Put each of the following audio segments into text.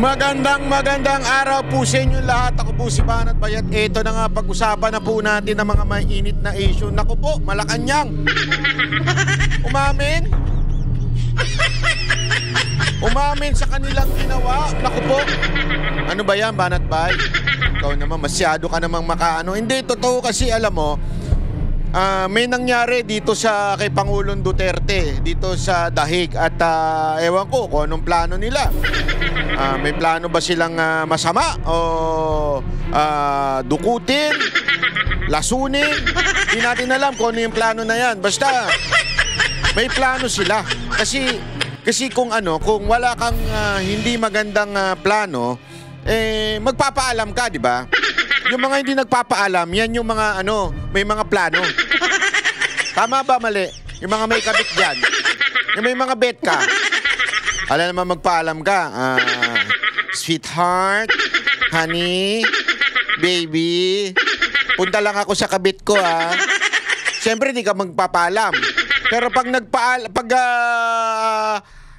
Magandang araw po sa inyo lahat. Ako po si Banat Bayat. Ito na nga, pag-usapan na po natin ng mga mainit na issue. Naku po, Malacanang Umamin sa kanilang ginawa. Naku po. Ano ba yan, Banat Bay? Ikaw naman, masyado ka namang makaano. Hindi, totoo kasi, alam mo, may nangyari dito sa kay Pangulong Duterte dito sa Dahig at ewan ko kung anong plano nila. May plano ba silang masama o dukutin, lasunin? Hindi natin alam kung ano yung plano na yan. Basta may plano sila. Kasi kung wala kang hindi magandang plano, magpapaalam ka, di ba? Yung mga hindi nagpapaalam, yan yung mga may mga plano. Tama ba, mali? Yung mga may kabit dyan. Yung may mga bet ka. Alam naman magpaalam ka. Sweetheart, honey, baby, punta lang ako sa kabit ko, ha. Siyempre, hindi ka magpapaalam. Pero pag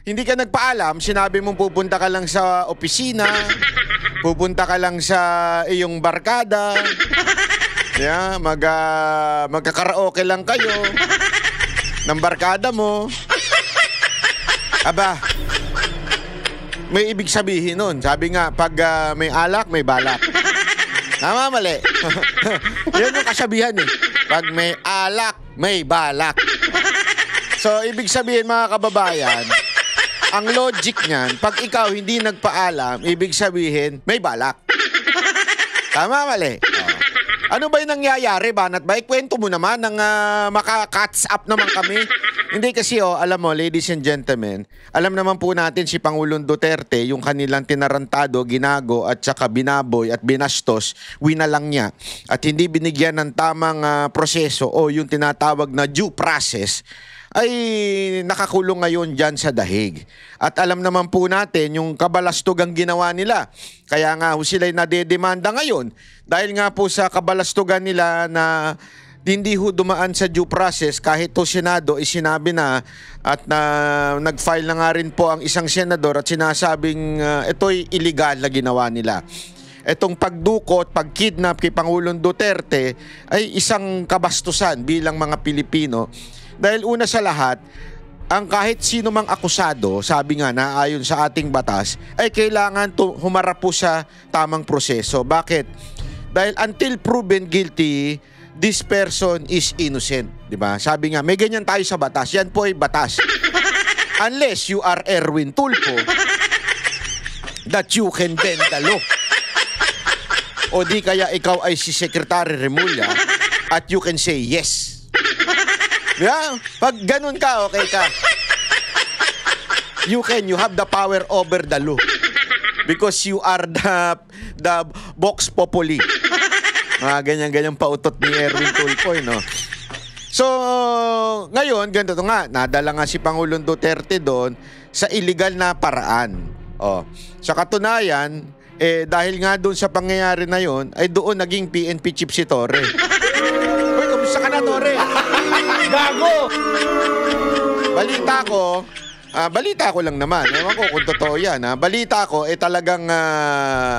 hindi ka nagpaalam, sinabi mong pupunta ka lang sa opisina, pupunta ka lang sa iyong barkada, yeah, magkakaraoke lang kayo ng barkada mo. Aba, may ibig sabihin nun. Sabi nga, pag may alak, may balak. Tama, mali? Yan yung kasabihan eh. Pag may alak, may balak. So, ibig sabihin mga kababayan, ang logic niyan, pag ikaw hindi nagpaalam, ibig sabihin, may balak. Tama, mali? Ano ba yung nangyayari, Banat ba? Ikwento mo naman nang maka-catch up naman kami. Hindi kasi, alam mo, ladies and gentlemen, alam naman po natin si Pangulong Duterte, yung kanilang tinarantado, ginago, at saka binaboy at binastos, winalang niya. At hindi binigyan ng tamang proseso o yung tinatawag na due process, ay nakakulong ngayon dyan sa Dahig. At alam naman po natin yung kabalastugang ginawa nila. Kaya nga sila'y nadedemanda ngayon dahil nga po sa kabalastugan nila na hindi dumaan sa due process kahit to Senado sinabi na at nag-file na nga rin po ang isang senador at sinasabing ito'y illegal na ginawa nila. Etong pagdukot, pagkidnap kay Pangulong Duterte ay isang kabastusan bilang mga Pilipino. Dahil una sa lahat, ang kahit sino mang akusado, sabi nga na ayon sa ating batas, ay kailangan humarap po sa tamang proseso. Bakit? Dahil until proven guilty, this person is innocent. Diba? Sabi nga, may ganyan tayo sa batas. Yan po ay batas. Unless you are Erwin Tulfo, that you can bend the law. O di kaya ikaw ay si Secretary Remulla at you can say yes. Yeah, pag ganun ka, okay ka. You have the power over the law. Because you are the vox populi. Ganyan-ganyan pautot ni Erwin Tulfo, no? So, ngayon, ganito nga, nadala nga si Pangulong Duterte doon sa illegal na paraan. Sa katunayan, dahil nga doon sa pangyayari na yon, ay doon naging PNP chief si Torre. Uy, kamusta ka na, Torre? Gago! Balita ko lang naman. Ewan ko kung totoo yan. Balita ko, talagang,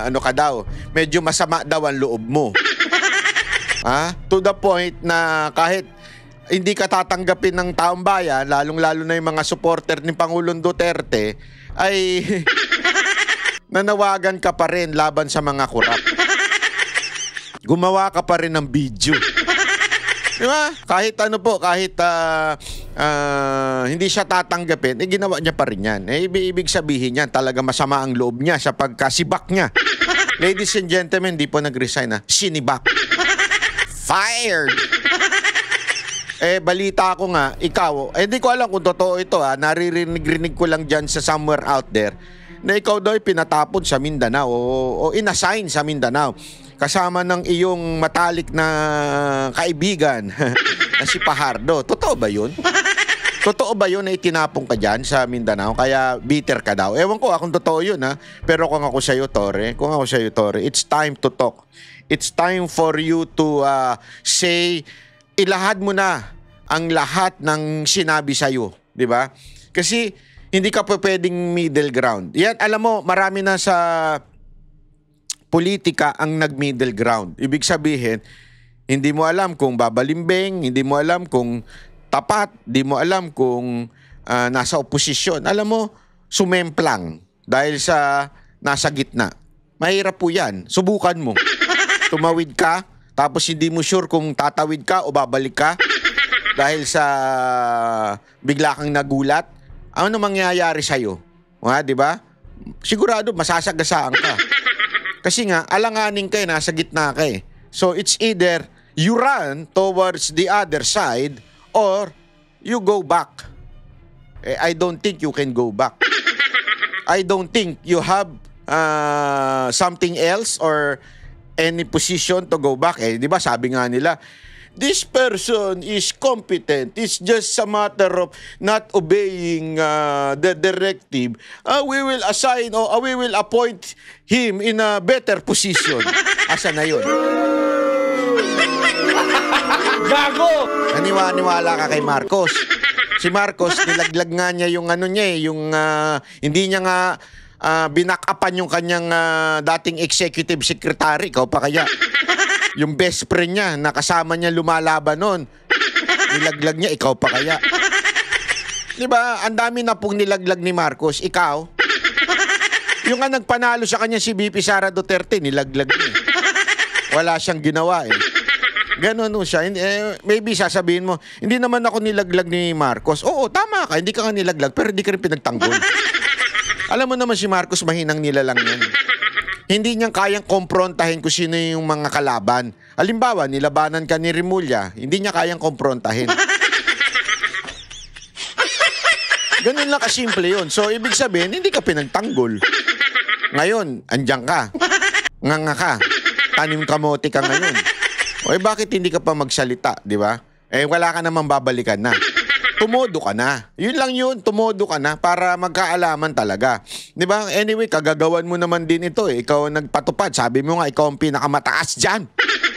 ka daw, medyo masama daw ang loob mo. To the point na kahit hindi ka tatanggapin ng taong bayan, lalong-lalo na yung mga supporter ni Pangulong Duterte, ay nanawagan ka pa rin laban sa mga kurap. Gumawa ka pa rin ng video. Diba? Kahit hindi siya tatanggapin, ginawa niya pa rin yan. Ibig sabihin yan, talaga masama ang loob niya sa pagkasibak niya. Ladies and gentlemen, di po nag-resign sinibak. Fired! Balita ko nga, ikaw, hindi ko alam kung totoo ito, naririnig ko lang dyan sa somewhere out there, na ikaw daw pinatapon sa Mindanao o inassign sa Mindanao. Kasama ng iyong matalik na kaibigan na si Pajardo. Totoo ba yun? Totoo ba yun na itinapong ka dyan sa Mindanao? Kaya bitter ka daw. Ewan ko kung totoo yun, Pero kung ako sa'yo, Torre, it's time to talk. It's time for you to say, ilahad mo na ang lahat ng sinabi sa'yo. Diba? Kasi hindi ka pa pwedeng middle ground. Yan, alam mo, marami na sa politika ang nag-middle ground. Ibig sabihin, hindi mo alam kung babalimbing, hindi mo alam kung tapat, hindi mo alam kung nasa oposisyon. Alam mo, sumemplang dahil sa nasa gitna. Mahirap po yan. Subukan mo. Tumawid ka, tapos hindi mo sure kung tatawid ka o babalik ka dahil sa bigla kang nagulat. Ano mangyayari sa'yo? Di ba? Sigurado, masasagasaan ka. Kasi nga, alanganin ka nasa gitna ka eh. So, it's either you run towards the other side or you go back. I don't think you can go back. I don't think you have something else or any position to go back. Di ba sabi nga nila, this person is competent. It's just a matter of not obeying the directive. We will assign or we will appoint him in a better position. Asa na yun? Gago! Naniwala ka kay Marcos. Si Marcos, nilaglag nga niya yung yung hindi niya nga binakapan yung kanyang dating executive secretary. Ikaw pa kaya? Yung best friend niya, nakasama niya lumalaban nun. Nilaglag niya, ikaw pa kaya? Diba, ang dami na pong nilaglag ni Marcos. Ikaw? Yung nga nagpanalo sa kanya si VP Sara Duterte, nilaglag niya. Wala siyang ginawa eh. Ganon siya. Maybe sasabihin mo, hindi naman ako nilaglag ni Marcos. Oo, tama ka, hindi ka nga nilaglag, pero hindi ka rin pinagtanggol. Alam mo naman si Marcos, mahinang nilalang yan. Hindi niya kayang komprontahin kung sino yung mga kalaban. Halimbawa, nilabanan ka ni Rimulya, hindi niya kayang komprontahin. Ganun lang kasimple yun. So, ibig sabihin, hindi ka pinagtanggol. Ngayon, andyan ka. Nganga ka. Tanim kamote ka ngayon. Bakit hindi ka pa magsalita, di ba? Wala ka namang babalikan na. Tumodo ka na. Yun lang yun, tumodo ka na para magkaalaman talaga. Di ba? Anyway, kagagawan mo naman din ito eh. Ikaw ang nagpatupad. Sabi mo nga, ikaw ang pinakamataas dyan.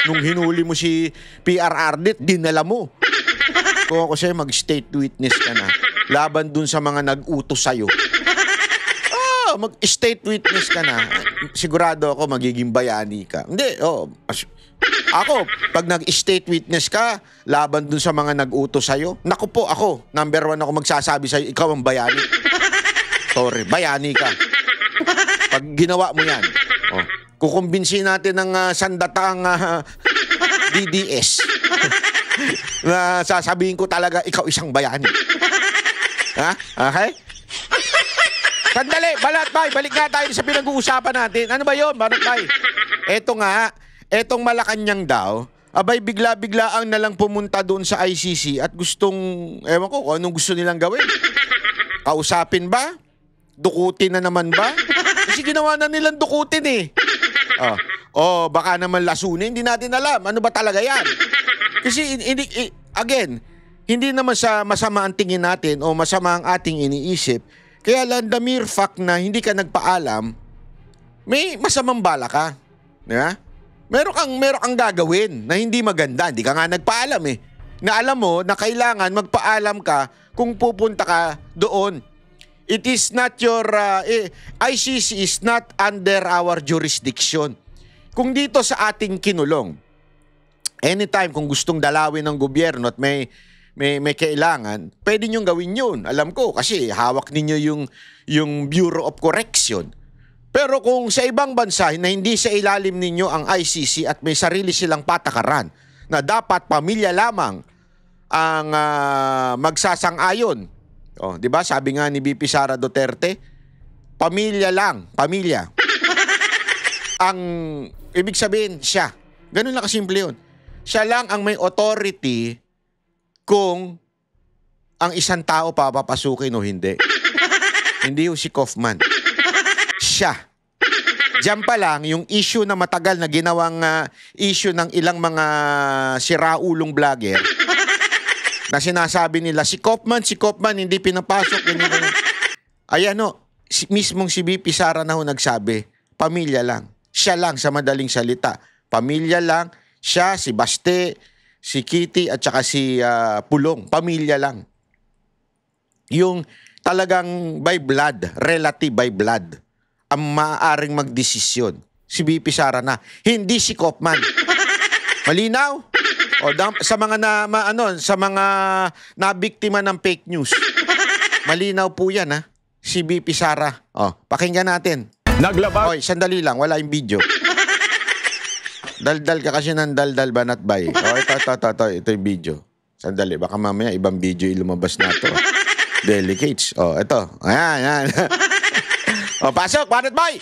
Nung hinuli mo si PRRD, dinala mo. Kung ako sa'yo, mag-state witness ka na. Laban dun sa mga nag-utos sa'yo. Mag-state witness ka na. Sigurado ako, magiging bayani ka. Hindi, ako, pag nag-state witness ka, laban dun sa mga nag-utos sa'yo, naku po ako, number 1 ako magsasabi sa'yo, ikaw ang bayani. Sorry, bayani ka. Pag ginawa mo yan, kukumbinsin natin ng sandatang DDS na sasabihin ko talaga, ikaw isang bayani. Ha? Okay? Sandali, Balatbay, balik nga tayo sa pinag-uusapan natin. Ano ba yun, Balatbay? Eto nga, etong Malacanang daw, abay bigla-bigla ang nalang pumunta doon sa ICC at gustong, ewan ko, anong gusto nilang gawin? Kausapin ba? Dukutin na naman ba? Kasi ginawa na nilang dukutin eh. Baka naman lasunin, hindi natin alam. Ano ba talaga yan? Kasi, again, hindi naman sa masama ang tingin natin o masama ang ating iniisip. Kaya lang, the mere fact na hindi ka nagpaalam, may masamang bala ka. Diba? Meron kang gagawin na hindi maganda. Hindi ka nga nagpaalam eh. Na alam mo na kailangan magpaalam ka kung pupunta ka doon. It is not your... ICC is not under our jurisdiction. Kung dito sa ating kinulong, anytime kung gustong dalawin ng gobyerno at may kailangan, pwede niyong gawin yun. Alam ko kasi hawak ninyo yung Bureau of Correction. Pero kung sa ibang bansa na hindi sa ilalim ninyo ang ICC at may sarili silang patakaran na dapat pamilya lamang ang magsasang-ayon. Di ba? Sabi nga ni VP Sara Duterte, pamilya lang, pamilya. Ang ibig sabihin, siya. Ganun lang kasimple yun. Siya lang ang may authority kung ang isang tao papapasukin o hindi. Hindi yung si Kaufman. Siya. Diyan pa lang, yung issue na matagal na ginawang issue ng ilang mga siraulong vlogger na sinasabi nila, si Kaufman, hindi pinapasok. Ayan mismong si VP Sara na nagsabi, pamilya lang. Siya lang sa madaling salita. Pamilya lang. Siya, si Baste, si Kitty at saka si Pulong. Pamilya lang. Yung talagang by blood, relative by blood, ang maaaring magdesisyon. Si BP Sara na, hindi si Kopman. Malinaw? O sa mga sa mga nabiktima ng fake news. Malinaw po 'yan, ha. Si BP Sara. O, pakinggan natin. Naglabas. Oy, sandali lang, wala yung video. Daldal ka kasi ng daldal banat bay. O, ito yung video. Sandali, baka mamaya ibang video ilumabas na ito. Delicates. O, ito. Ayan. O, pasok, banat bay!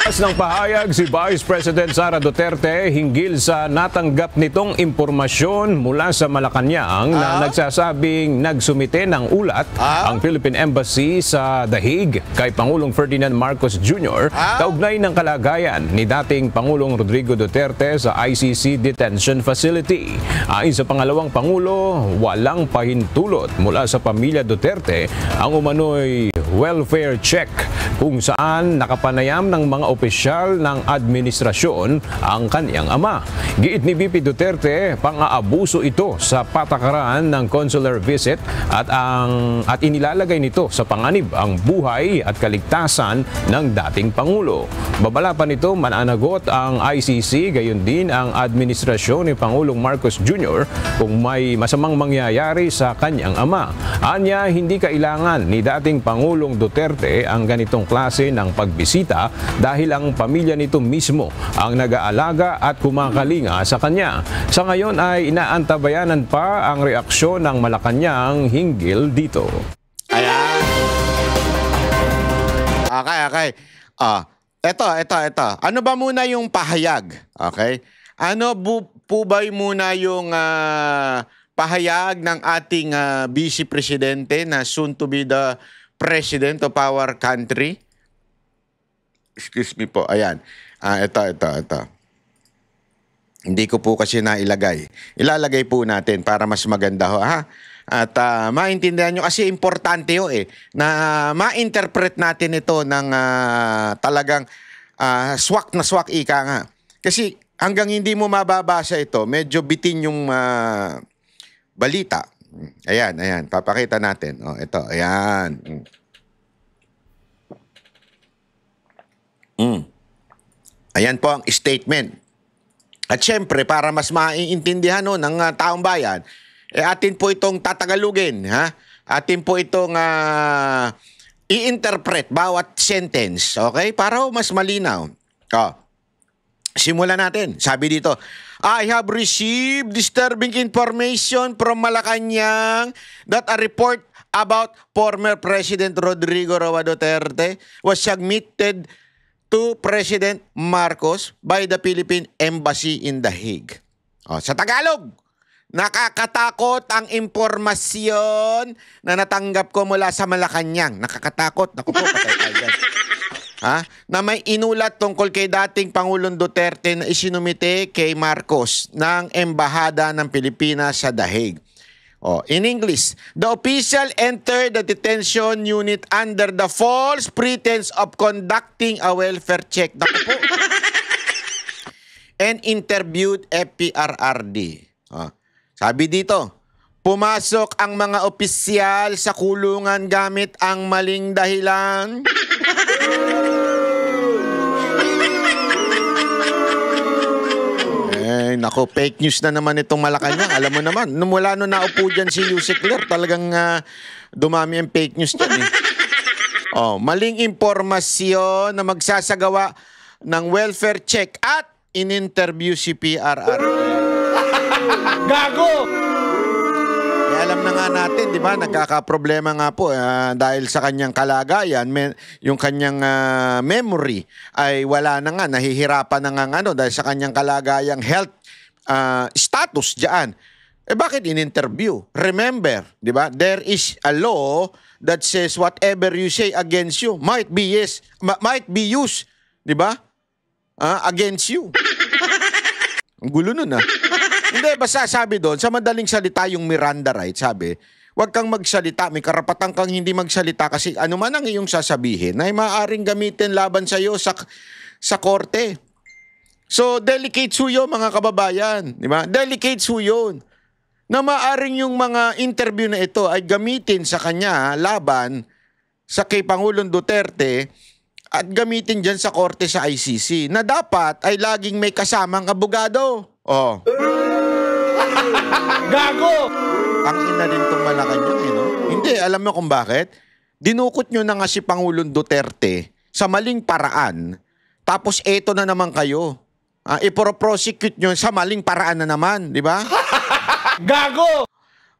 Ng pahayag si Vice President Sara Duterte hinggil sa natanggap nitong impormasyon mula sa Malacanang na nagsasabing nagsumite ng ulat ang Philippine Embassy sa The Hague kay Pangulong Ferdinand Marcos Jr. kaugnay ng kalagayan ni dating Pangulong Rodrigo Duterte sa ICC Detention Facility. Ayon sa pangalawang Pangulo, walang pahintulot mula sa pamilya Duterte ang umano'y welfare check kung saan nakapanayam ng mga opisyal ng administrasyon ang kaniyang ama. Giit ni VP Duterte, pang-aabuso ito sa patakaran ng consular visit at inilalagay nito sa panganib ang buhay at kaligtasan ng dating Pangulo. Babala pa nito, mananagot ang ICC, gayon din ang administrasyon ni Pangulong Marcos Jr. kung may masamang mangyayari sa kanyang ama. Anya, hindi kailangan ni dating Pangulong Duterte ang ganitong klase ng pagbisita dahil ang pamilya nito mismo ang nag-aalaga at kumakalinga sa kanya. Sa ngayon ay inaantabayanan pa ang reaksyon ng Malacanang hinggil dito. Ayan. Okay. Ito. Ano ba muna yung pahayag? Okay? Ano po ba muna yung pahayag ng ating Vice Presidente na soon to be the President of our country? Excuse me po. Ayan. Ito. Hindi ko po kasi nailagay. Ilalagay po natin para mas maganda ho, ha? At maintindihan nyo kasi importante ho na ma-interpret natin ito ng talagang swak na swak ika nga. Kasi hanggang hindi mo mababasa ito, medyo bitin yung balita. Ayan. Papakita natin. O, ito. Ayan. Ayan po ang statement. At syempre, para mas maiintindihan ng taong bayan, atin po itong tatagalugin, ha? Atin po itong i-interpret bawat sentence, okay? Para mas malinaw. Simulan natin. Sabi dito, I have received disturbing information from Malacanang that a report about former President Rodrigo Roa Duterte was submitted to President Marcos by the Philippine Embassy in The Hague. Sa Tagalog, nakakatakot ang impormasyon na natanggap ko mula sa Malacanang. Nakakatakot. Naku po, patay tayo dyan. Na may inulat tungkol kay dating Pangulong Duterte na isinumite kay Marcos ng Embahada ng Pilipinas sa The Hague. In English, the official entered the detention unit under the false pretense of conducting a welfare check. Naku po. And interviewed FPRRD. Sabi dito, pumasok ang mga opisyal sa kulungan gamit ang maling dahilan. Nako, fake news na naman itong Malacanang. Alam mo naman, mula nung naupo dyan si Yusek Ler, talagang dumami ang fake news dyan. Maling impormasyon na magsasagawa ng welfare check at in-interview si PRRD. Gago! Alam na nga natin, di ba, nagkakaproblema nga po dahil sa kanyang kalagayan, yung kanyang memory ay wala na nga, nahihirapan na nga dahil sa kanyang kalagayang health status diyan. Bakit in-interview? Remember, di ba, there is a law that says whatever you say against you might be used, di ba, against you. Ang gulo nun Hindi, basta sabi doon, sa madaling salita yung Miranda rights, sabi, huwag kang magsalita, may karapatan kang hindi magsalita kasi ano man ang iyong sasabihin ay maaaring gamitin laban sa iyo sa korte. So, delicate ho yun, mga kababayan. Di ba? Delicate ho yun. na maaring yung mga interview na ito ay gamitin sa kanya laban sa kay Pangulong Duterte at gamitin dyan sa korte sa ICC na dapat ay laging may kasamang abogado. Oh. Gago! Ang ina rin itong Malacanang, no? Hindi, alam mo kung bakit? Dinukot nyo na nga si Pangulong Duterte sa maling paraan, tapos eto na naman kayo. Ipro-prosecute nyo sa maling paraan na naman, di ba? Gago!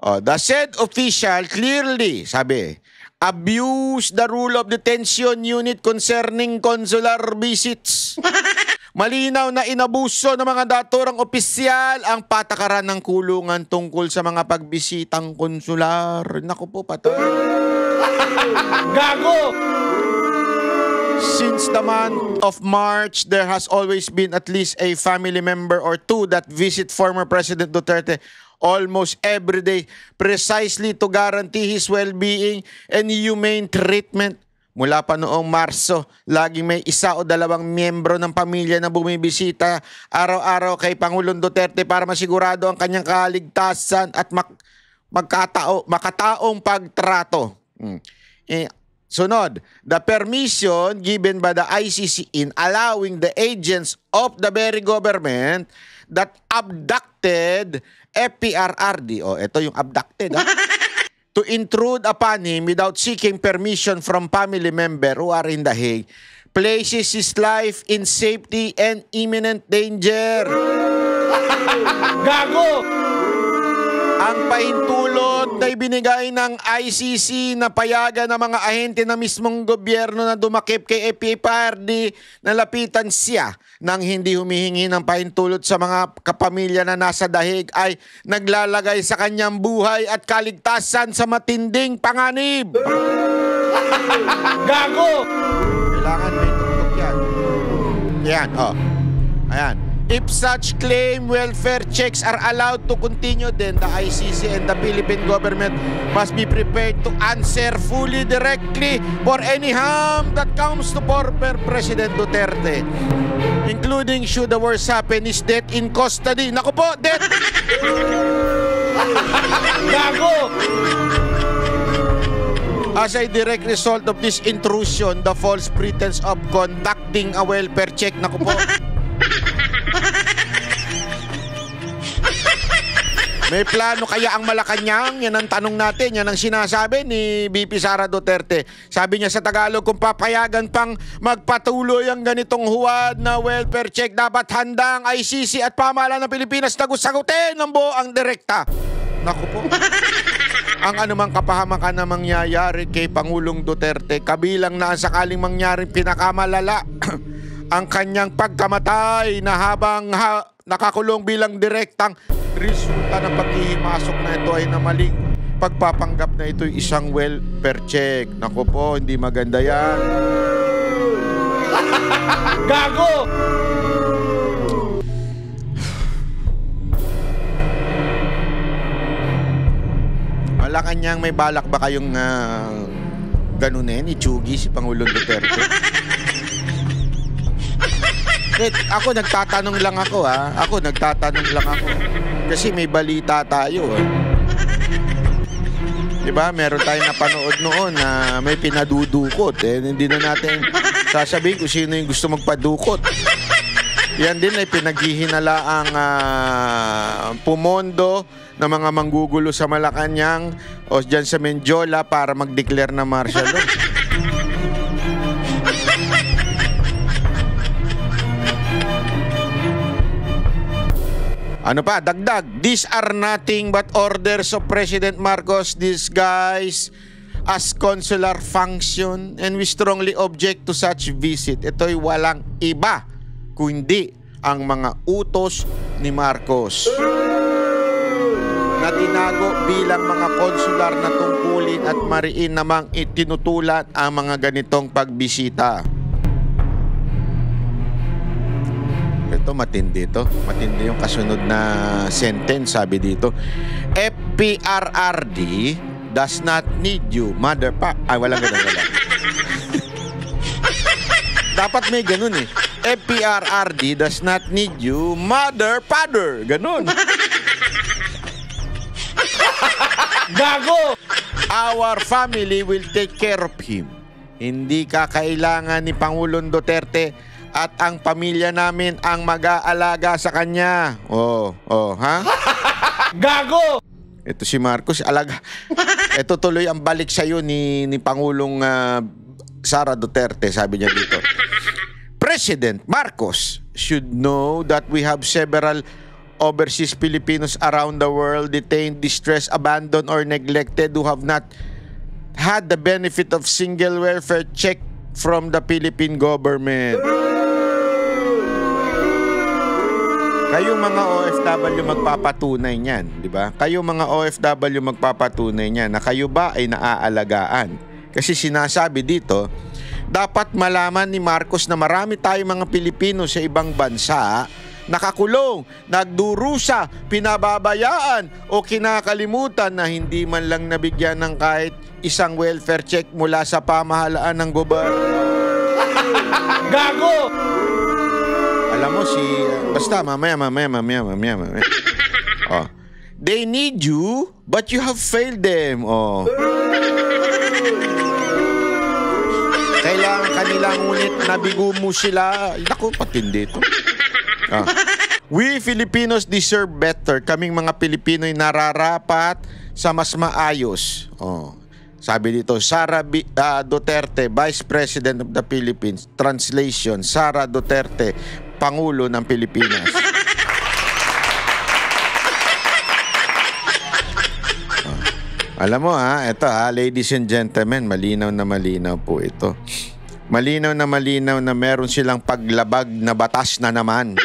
Oh, the said official clearly, sabi, abuse the rule of detention unit concerning consular visits. Malinaw na inabuso ng mga daturang opisyal ang patakaran ng kulungan tungkol sa mga pagbisitang konsular. Naku po, patay. Gago! Since the month of March, there has always been at least a family member or two that visit former President Duterte almost every day precisely to guarantee his well-being and humane treatment. Mula pa noong Marso, laging may isa o dalawang miyembro ng pamilya na bumibisita araw-araw kay Pangulong Duterte para masigurado ang kanyang kaligtasan at makataong pagtrato. Sunod, the permission given by the ICC in allowing the agents of the very government that abducted FPRRD, ito yung abducted, to intrude upon him without seeking permission from family member who are in The Hague places his life in safety and imminent danger. Gago! Ang pahintulot na ibinigay ng ICC na payagan ng mga ahente na mismong gobyerno na dumakip kay FPRRD na lapitan siya nang hindi humihingi ng pahintulot sa mga kapamilya na nasa dahig ay naglalagay sa kanyang buhay at kaligtasan sa matinding panganib. Gago! Kailangan may tugtog yan. Yan, ayan. If such claim welfare checks are allowed to continue, then the ICC and the Philippine government must be prepared to answer fully directly for any harm that comes to former President Duterte, including should the worst happen is death in custody. Naku po, death! Gago! As a direct result of this intrusion, the false pretense of conducting a welfare check, naku po, may plano kaya ang Malacanang? Yan ang tanong natin. Yan ang sinasabi ni VP Sara Duterte. Sabi niya sa Tagalog, kung papayagan pang magpatuloy ang ganitong huwad na welfare check, dapat handa ang ICC at pamahalaan ng Pilipinas na sagutin ng buo ang direkta. Naku po. Ang anumang kapahamakan na mangyayari kay Pangulong Duterte, kabilang na ang sakaling mangyaring pinakamalala, ang kanyang pagkamatay na habang nakakulong bilang direktang resulta ng paghihimasok na ito ay na maling pagpapanggap na ito isang welfare check. Naku po, hindi maganda yan. Gago! Malacanang, may balak ba kayong ganunin, itsugi si Pangulong Duterte? Ako nagtatanong lang ako, ha? Ako nagtatanong lang ako. Kasi may balita tayo, diba? Meron tayong napanood noon na may pinadudukot. Hindi na natin sasabihin kung sino yung gusto magpadukot. Yan din ay pinaghihinala ang pumondo ng mga manggugulo sa Malacanang o dyan sa Menjola para mag-declare na martial law. Ano pa? Dagdag. These are nothing but orders of President Marcos disguised as consular function and we strongly object to such visit. Ito'y walang iba kundi ang mga utos ni Marcos na tinago bilang mga konsular na tungkulin at mariin namang itinutulan ang mga ganitong pagbisita. Ito matindi ito. Matindi yung kasunod na sentence. Sabi dito, FPRRD does not need you, mother pa. Ay, walang ganun, wala. Dapat may ganun eh. FPRRD does not need you, mother, father. Ganun. Gago! Our family will take care of him. Hindi kakailangan ni Pangulong Duterte at ang pamilya namin ang mag-aalaga sa kanya. Ha? Gago! Ito si Marcos, alaga. Ito tuloy ang balik sa'yo ni Pangulong Sara Duterte, sabi niya dito. President Marcos should know that we have several overseas Filipinos around the world detained, distressed, abandoned, or neglected who have not had the benefit of single welfare check from the Philippine government. Kayong mga OFW magpapatunay niyan, di ba? Kayong mga OFW magpapatunay niyan na kayo ba ay naaalagaan. Kasi sinasabi dito, dapat malaman ni Marcos na marami tayong mga Pilipino sa ibang bansa nakakulong, nagdurusa, pinababayaan o kinakalimutan na hindi man lang nabigyan ng kahit isang welfare check mula sa pamahalaan ng gobyerno. Gago! Alam mo basta mamaya. Oh. They need you, but you have failed them. Oh. Kailangan kanila ngunit nabigo mo sila. Naku, patindi ito. Oh. We Filipinos deserve better. Kaming mga Pilipino'y nararapat sa mas maayos. Oh. Sabi dito, Sara Duterte, Vice President of the Philippines. Translation, Sara Duterte, Pangulo ng Pilipinas. Alam mo ito ladies and gentlemen, malinaw po ito. Malinaw na meron silang paglabag na batas na naman.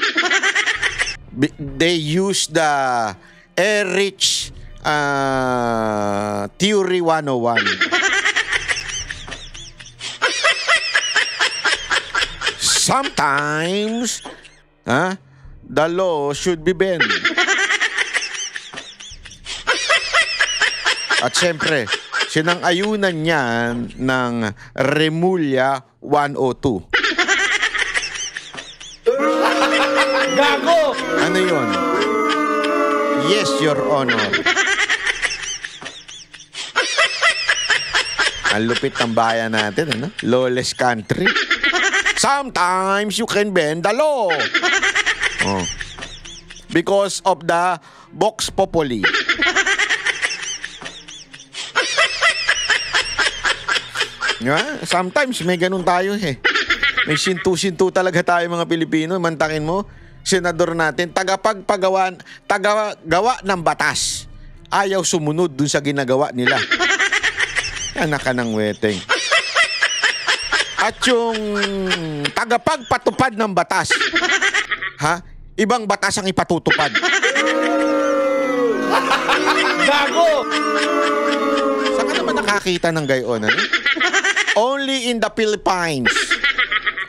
They use the Erich Theory 101. Sometimes, the law should be bent. At syempre, sinang-ayunan niyan ng Remulla 102. Gago! Ano yun? Yes, Your Honor. Ang lupit ng bayan natin, ano? Lawless country. Sometimes you can bend the law. Oh. Because of the Vox Populi. Yeah, sometimes may ganun tayo eh. May sintu-sintu talaga tayo mga Pilipino. Mantakin mo, senador natin, tagagawa ng batas. Ayaw sumunod dun sa ginagawa nila. Anak ka ng weteng. At yung tagapagpatupad ng batas, ibang batas ang ipatutupad. Gago! Saan ka naman nakakita ng gayon? Only in the Philippines.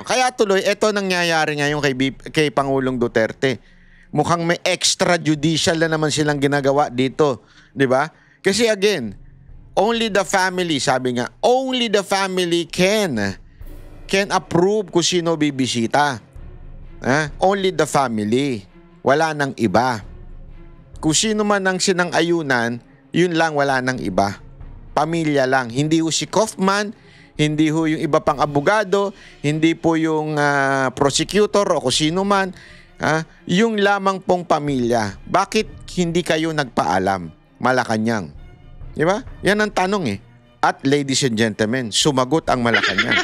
Kaya tuloy, ito nangyayari ngayon kay Pangulong Duterte. Mukhang may extrajudicial na naman silang ginagawa dito. Di ba? Kasi again, only the family, sabi nga, only the family can approve kung sino bibisita. Only the family. Wala nang iba. Kung sino man ang sinang-ayunan, yun lang, wala nang iba. Pamilya lang. Hindi ho si Kaufman, hindi ho yung iba pang abogado, hindi po yung prosecutor o kung sino man. Yung lamang pong pamilya. Bakit hindi kayo nagpaalam? Malacanang. Di ba? Yan ang tanong eh. At ladies and gentlemen, sumagot ang Malacanang.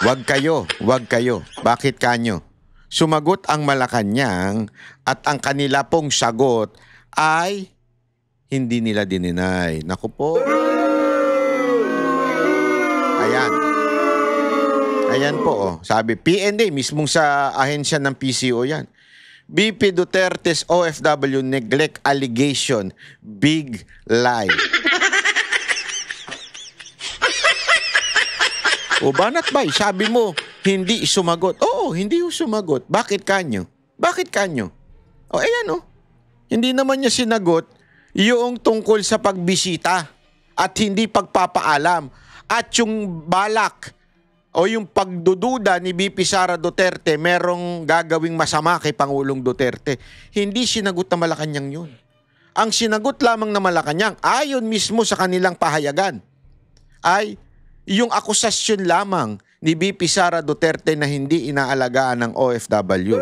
Wag kayo. Bakit kanyo? Sumagot ang Malacanang at ang kanila pong sagot ay hindi nila dininay. Naku po. Ayan po. Sabi, PNA, mismong sa ahensya ng PCO yan. BP Duterte's OFW neglect allegation. Big lie. O banat bay, sabi mo, hindi sumagot. Oo, hindi sumagot. Bakit kanyo? O ayan o. Hindi naman niya sinagot yung tungkol sa pagbisita at hindi pagpapaalam at yung balak o yung pagdududa ni VP Sara Duterte merong gagawing masama kay Pangulong Duterte. Hindi sinagot na Malacanang yun. Ang sinagot lamang na Malacanang, ayon mismo sa kanilang pahayagan, ay yung akusasyon lamang ni VP Sara Duterte na hindi inaalagaan ng OFW.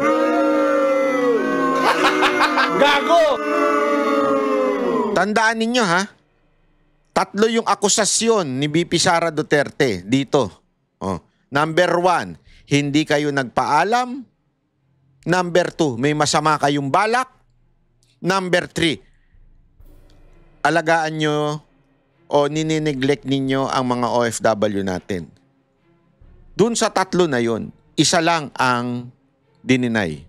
Gago! Tandaan ninyo ha, 3 yung akusasyon ni VP Sara Duterte dito. Number 1, hindi kayo nagpaalam. Number 2, may masama kayong balak. Number 3, alagaan nyo o ninineglect ninyo ang mga OFW natin. Dun sa 3 na yun, isa lang ang dininay.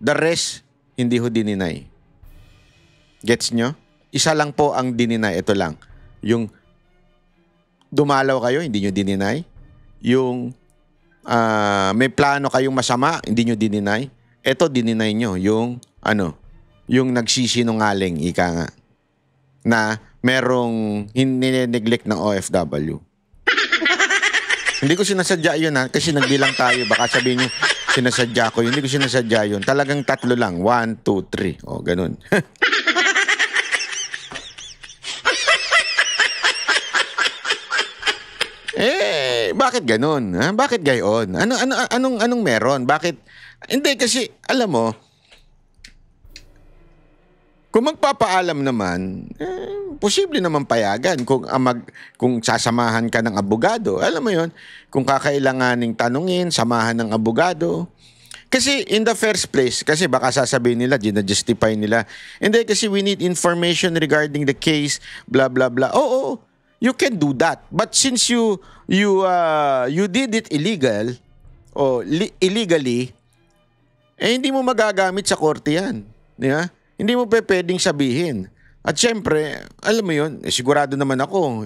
The rest, hindi ho dininay. Gets nyo? Isa lang po ang dininay. Ito lang. Yung dumalaw kayo, hindi nyo dininay. Yung may plano kayong masama, hindi nyo dininay. Ito, dininay nyo. Yung yung nagsisinungaling, ika nga, na merong hinineglect ng OFW. Hindi ko sinasadya yun ha, kasi nagbilang tayo. Baka sabihin nyo, sinasadya ko yun. Hindi ko sinasadya yun. Talagang 3 lang. 1, 2, 3. O, ganun. Bakit ganun? Ha? Bakit gayon? Anong meron? Bakit? Hindi, kasi, alam mo, kung magpapaalam naman, posible naman payagan kung sasamahan ka ng abogado. Alam mo yon, kung kakailanganing tanungin, samahan ng abogado. Kasi in the first place, kasi baka sasabihin nila, gina-justify nila, hindi kasi we need information regarding the case, blah, blah, blah. Oo, you can do that. But since you did it illegal, o illegally, hindi mo magagamit sa korte yan. Di ba? Hindi mo pwedeng sabihin. At syempre, alam mo yun, sigurado naman ako,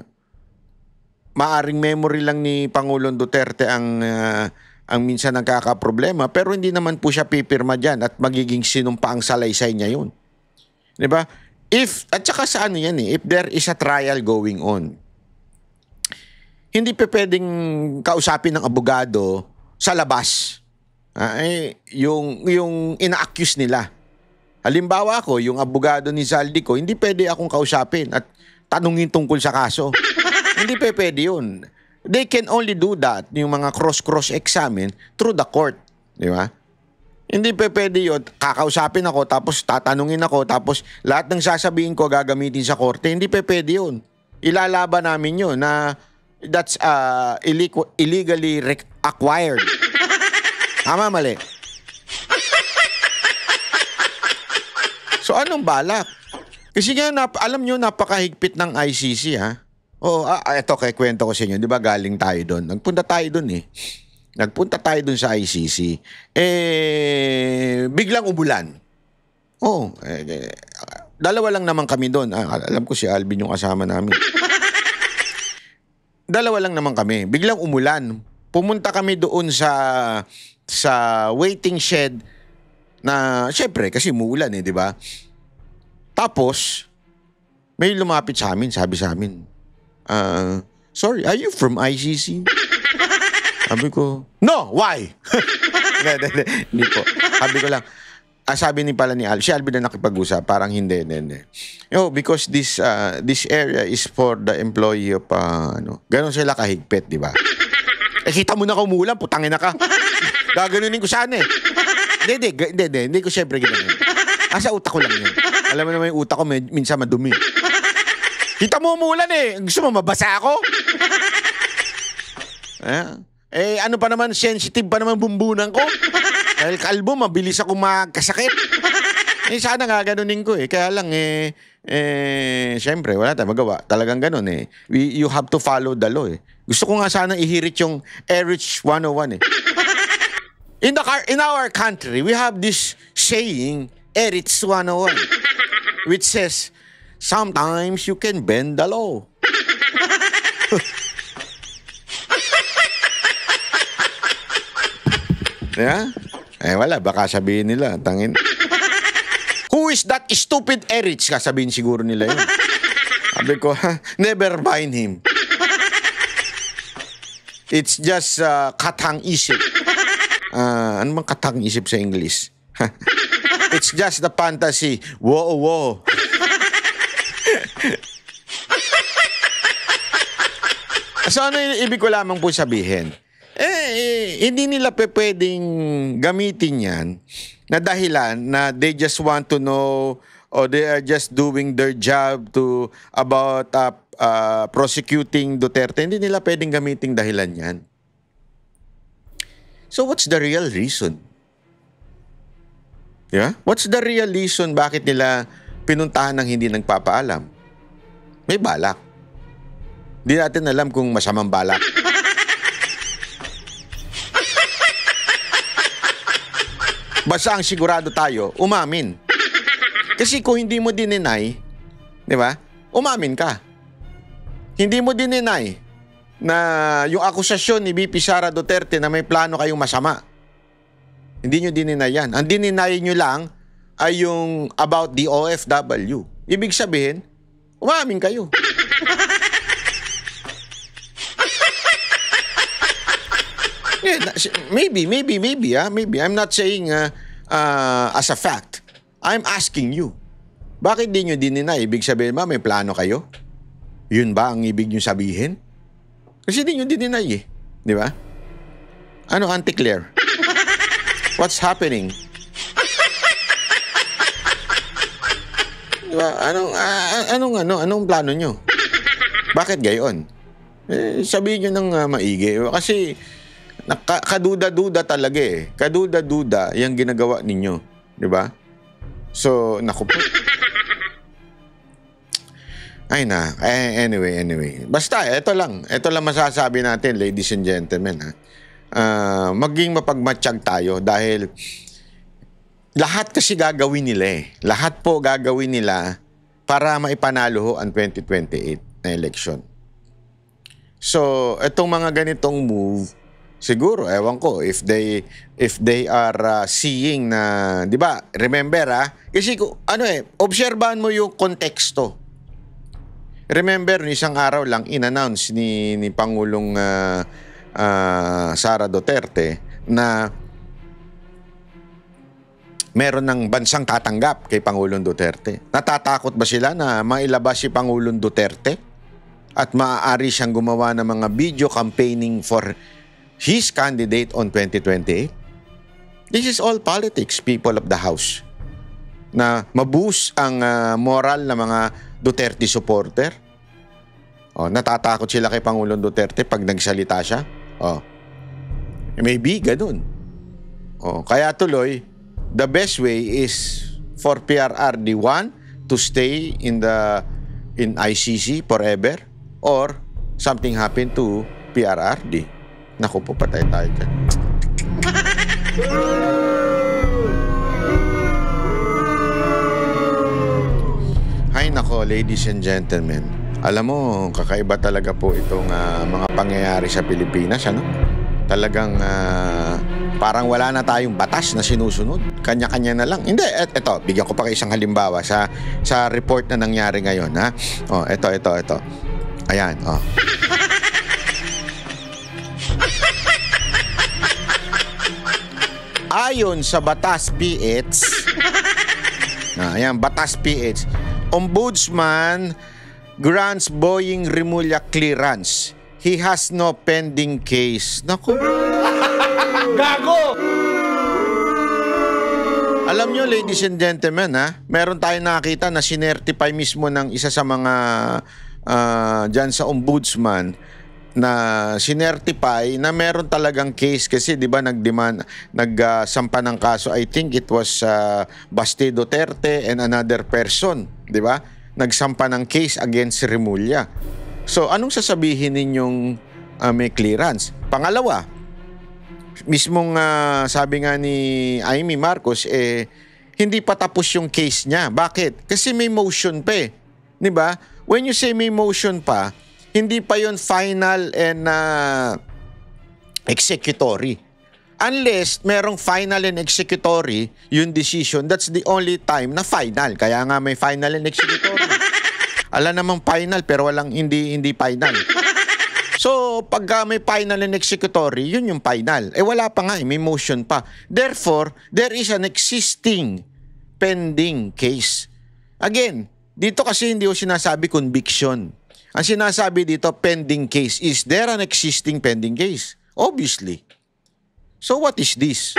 maaring memory lang ni Pangulong Duterte ang minsan nagkakaproblema, pero hindi naman po siya pipirma dyan at magiging sinumpaang salaysay niya yun. Diba? At saka sa ano yan if there is a trial going on, hindi pwedeng kausapin ng abogado sa labas. Yung ina-accuse nila. Halimbawa ako, yung abogado ni Zaldico, hindi pwede akong kausapin at tanungin tungkol sa kaso. Hindi pwede yun. They can only do that, yung mga cross-examine, through the court. Di ba? Hindi pwede yun. Kakausapin ako, tapos tatanungin ako, tapos lahat ng sasabihin ko gagamitin sa korte. Hindi pwede yun. Ilalaban namin yun na that's illegally acquired. Tama, mali? So anong balak? Kasi nga, alam nyo, napakahigpit ng ICC, ha? Eto, kay kwento ko sa inyo. Di ba galing tayo doon? Nagpunta tayo doon, Nagpunta tayo doon sa ICC. Biglang umulan. Dalawa lang naman kami doon. Alam ko si Alvin yung kasama namin. Dalawa lang naman kami. Biglang umulan. Pumunta kami doon sa waiting shed na, syempre, kasi umuulan di ba? Tapos, may lumapit sa amin, sabi sa amin, sorry, are you from ICC? Sabi ko, no, why? Hindi po. Sabi ko lang, sabi ni si Alvin na nakipag-usap, parang hindi. Because this area is for the employee of, ganon sila kahigpit, di ba? Kita mo na umuulan, putangin na ka. Gaganunin ko sana Hindi ko syempre ginagawa. Sa utak ko lang yun. Alam mo naman yung utak ko, minsan madumi. Kita mo umuulan Gusto mo mabasa ako? Ano pa naman, sensitive pa naman bumbunan ko. Dahil kalbo, mabilis ako magkasakit. Sana nga ganunin ko Kaya lang syempre, wala tayong magawa. Talagang ganun You have to follow the law Gusto ko nga sana ihirit yung Erich 101 In our country, we have this saying, Erich 101, which says, sometimes you can bend the law. Yeah? Wala, baka sabihin nila, tangin. Who is that stupid Erich? Kasabihin siguro nila yun. Sabi ko, never mind him. It's just katang isip. Ano bang katang isip sa English? It's just the fantasy. Whoa, whoa. So ano yung ibig ko lamang po sabihin? Hindi nila pwedeng gamitin yan na dahilan na they just want to know or they are just doing their job to about prosecuting Duterte. Hindi nila pwedeng gamitin dahilan yan. So what's the real reason? Yeah? What's the real reason bakit nila pinuntahan ng hindi nagpapaalam? May balak. Hindi natin alam kung masamang balak. Basta ang sigurado tayo, umamin. Kasi kung hindi mo dininay, di ba? Umamin ka. Hindi mo dininay na yung akusasyon ni VP Sara Duterte na may plano kayong masama. Hindi nyo dininay yan. Ang dininay nyo lang ay yung about the OFW. Ibig sabihin, umamin kayo. Yeah, maybe. Maybe. I'm not saying as a fact. I'm asking you. Bakit di nyo dininay? Ibig sabihin ba may plano kayo? Yun ba ang ibig nyo sabihin? Kasi di nyo dininay eh. Di ba? Ano, Auntie Claire? What's happening? Di ba? Anong plano nyo? Bakit gayon? Sabihin nyo ng maigi. Kasi kaduda-duda talaga eh. Kaduda-duda yung ginagawa ninyo. Di ba? So, naku po. Ay na. Anyway. Basta, ito lang masasabi natin, ladies and gentlemen. Maging mapagmatsyag tayo dahil lahat kasi gagawin nila eh. Lahat po gagawin nila para maipanalo ho ang 2028 na election. So, itong mga ganitong move, siguro, ewan ko, if they are seeing na, di ba, remember kasi obserbahan mo yung konteksto. Remember, isang araw lang in-announce ni Pangulong Sara Duterte na meron ng bansang tatanggap kay Pangulong Duterte. Natatakot ba sila na mailabas si Pangulong Duterte at maaari siyang gumawa ng mga video campaigning for his candidate on 2028? This is all politics, people of the House. Na maboost ang moral ng mga Duterte supporter. Natatakot sila kay Pangulong Duterte pag nagsalita siya. Maybe ganun. Kaya tuloy, the best way is for PRRD1 to stay in ICC forever or something happen to PRRD. Naku po, patay tayo dyan. Hay nako, ladies and gentlemen. Alam mo, kakaiba talaga po itong mga pangyayari sa Pilipinas, ano? Talagang parang wala na tayong batas na sinusunod. Kanya-kanya na lang. Hindi, eto, bigyan ko pa kayo isang halimbawa sa report na nangyari ngayon, ha? Eto. Ayan, Ayon sa Batas PH, ayan, Batas PH, Ombudsman grants Boying Rimulya clearance. He has no pending case. Naku. Gago! Alam nyo, ladies and gentlemen, meron tayong nakita na sinertify mismo ng isa sa mga dyan sa Ombudsman na sinertify na meron talagang case kasi 'di ba nagsampa ng kaso. I think it was Baste Duterte and another person, 'di ba? Nagsampa ng case against Rimulya. So anong sasabihin ninyong may clearance? Pangalawa, mismong sabi nga ni Amy Marcos hindi pa tapos yung case niya. Bakit? Kasi may motion pa eh. 'Di ba? When you say may motion pa, hindi pa yon final and executory. Unless merong final and executory yung decision, that's the only time na final. Kaya nga may final and executory. Ala namang final pero walang hindi final. So, pagka may final and executory, yun yung final. Wala pa nga, may motion pa. Therefore, there is an existing pending case. Again, dito kasi hindi ko sinasabi conviction. Ang sinasabi dito, pending case. Is there an existing pending case? Obviously. So, what is this?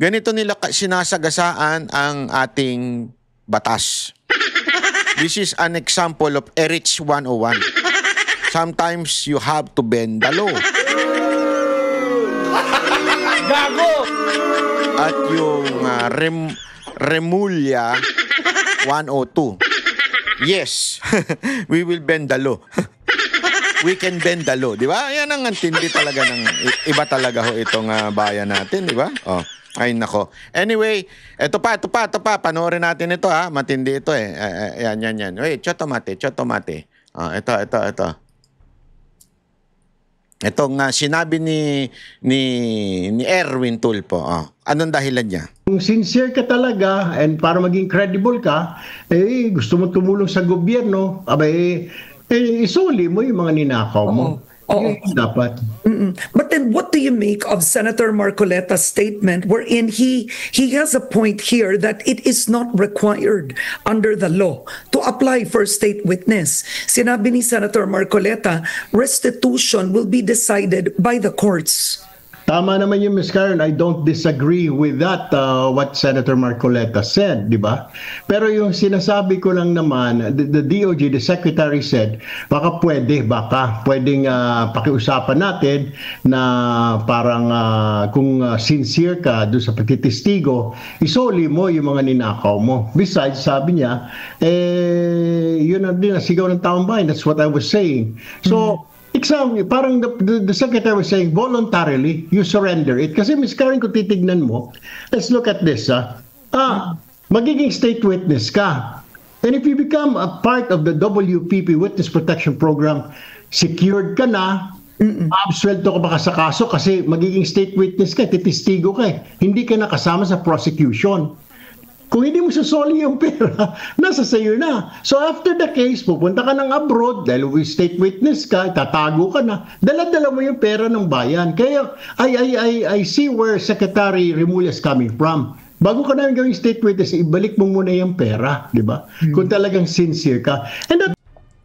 Ganito nila sinasagasaan ang ating batas. This is an example of Erich 101. Sometimes you have to bend the law. Gago! At yung Remulla 102. Yes, we will bend the law. We can bend the law, di ba? Yan ang antindi talaga ng iba talaga ho itong bayan natin, di ba? Oh, ay nako. Anyway, ito pa. Panoorin natin ito ha. Matindi ito eh. Yan. Wait, chotomate. Ito. Itong sinabi ni Erwin Tulfo. Anong dahilan niya? Kung sincere ka talaga and para maging credible ka, gusto mo tumulong sa gobyerno, isuli mo yung mga ninakaw mo. Yun dapat. But then what do you make of Senator Marcoleta's statement wherein he has a point here that it is not required under the law to apply for state witness? Sinabi ni Senator Marcoleta, restitution will be decided by the courts. Tama naman yung Ms. Karen, I don't disagree with that, what Senator Marcoleta said, di ba? Pero yung sinasabi ko lang naman, the DOJ, the Secretary said, baka pwedeng pakiusapan natin na parang kung sincere ka doon sa pagtitistigo, isoli mo yung mga ninakaw mo. Besides, sabi niya, yun ang dinasigaw ng taong bayan. That's what I was saying. So, parang the Secretary was saying, voluntarily, you surrender it. Kasi Ms. Karen, kung titignan mo, let's look at this. Magiging state witness ka. And if you become a part of the WPP Witness Protection Program, secured ka na, absuelto ka baka sa kaso kasi magiging state witness ka, titistigo ka eh. Hindi ka nakasama sa prosecution. Kung hindi mo susoli yung pera, nasa sayo na. So after the case, pupunta ka ng abroad, dahil state witness ka, tatago ka na, dala-dala mo yung pera ng bayan. Kaya I see where Secretary Remulla is coming from. Bago ka namin gawing state witness, ibalik mo muna yung pera, di ba? Kung talagang sincere ka. And that...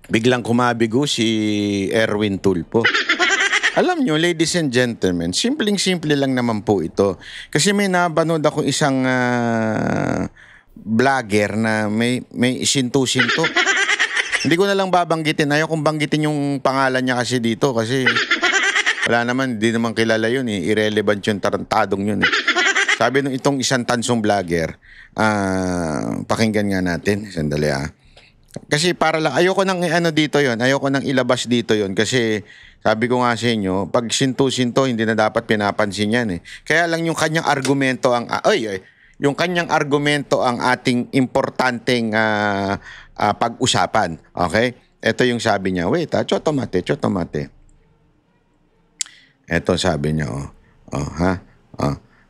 Biglang kumabigo si Erwin Tulfo. Alam nyo, ladies and gentlemen, simpleng-simple lang naman po ito. Kasi may nabanood ako isang vlogger na may isinto-sinto. Hindi ko na lang babanggitin. Ayaw kong banggitin yung pangalan niya kasi dito. Kasi wala naman, hindi naman kilala yun eh. Irrelevant yung tarantadong yun eh. Sabi nung itong isang tansong vlogger, pakinggan nga natin. Sandali Kasi para lang, ayoko nang dito yon, ayoko nang ilabas dito yon kasi sabi ko nga sa inyo, pag sinto-sinto, hindi na dapat pinapansin yan eh. Kaya lang yung kanyang argumento yung kanyang argumento ang ating importanteng pag-usapan. Okay? Ito yung sabi niya, wait chotomate. Ito sabi niya,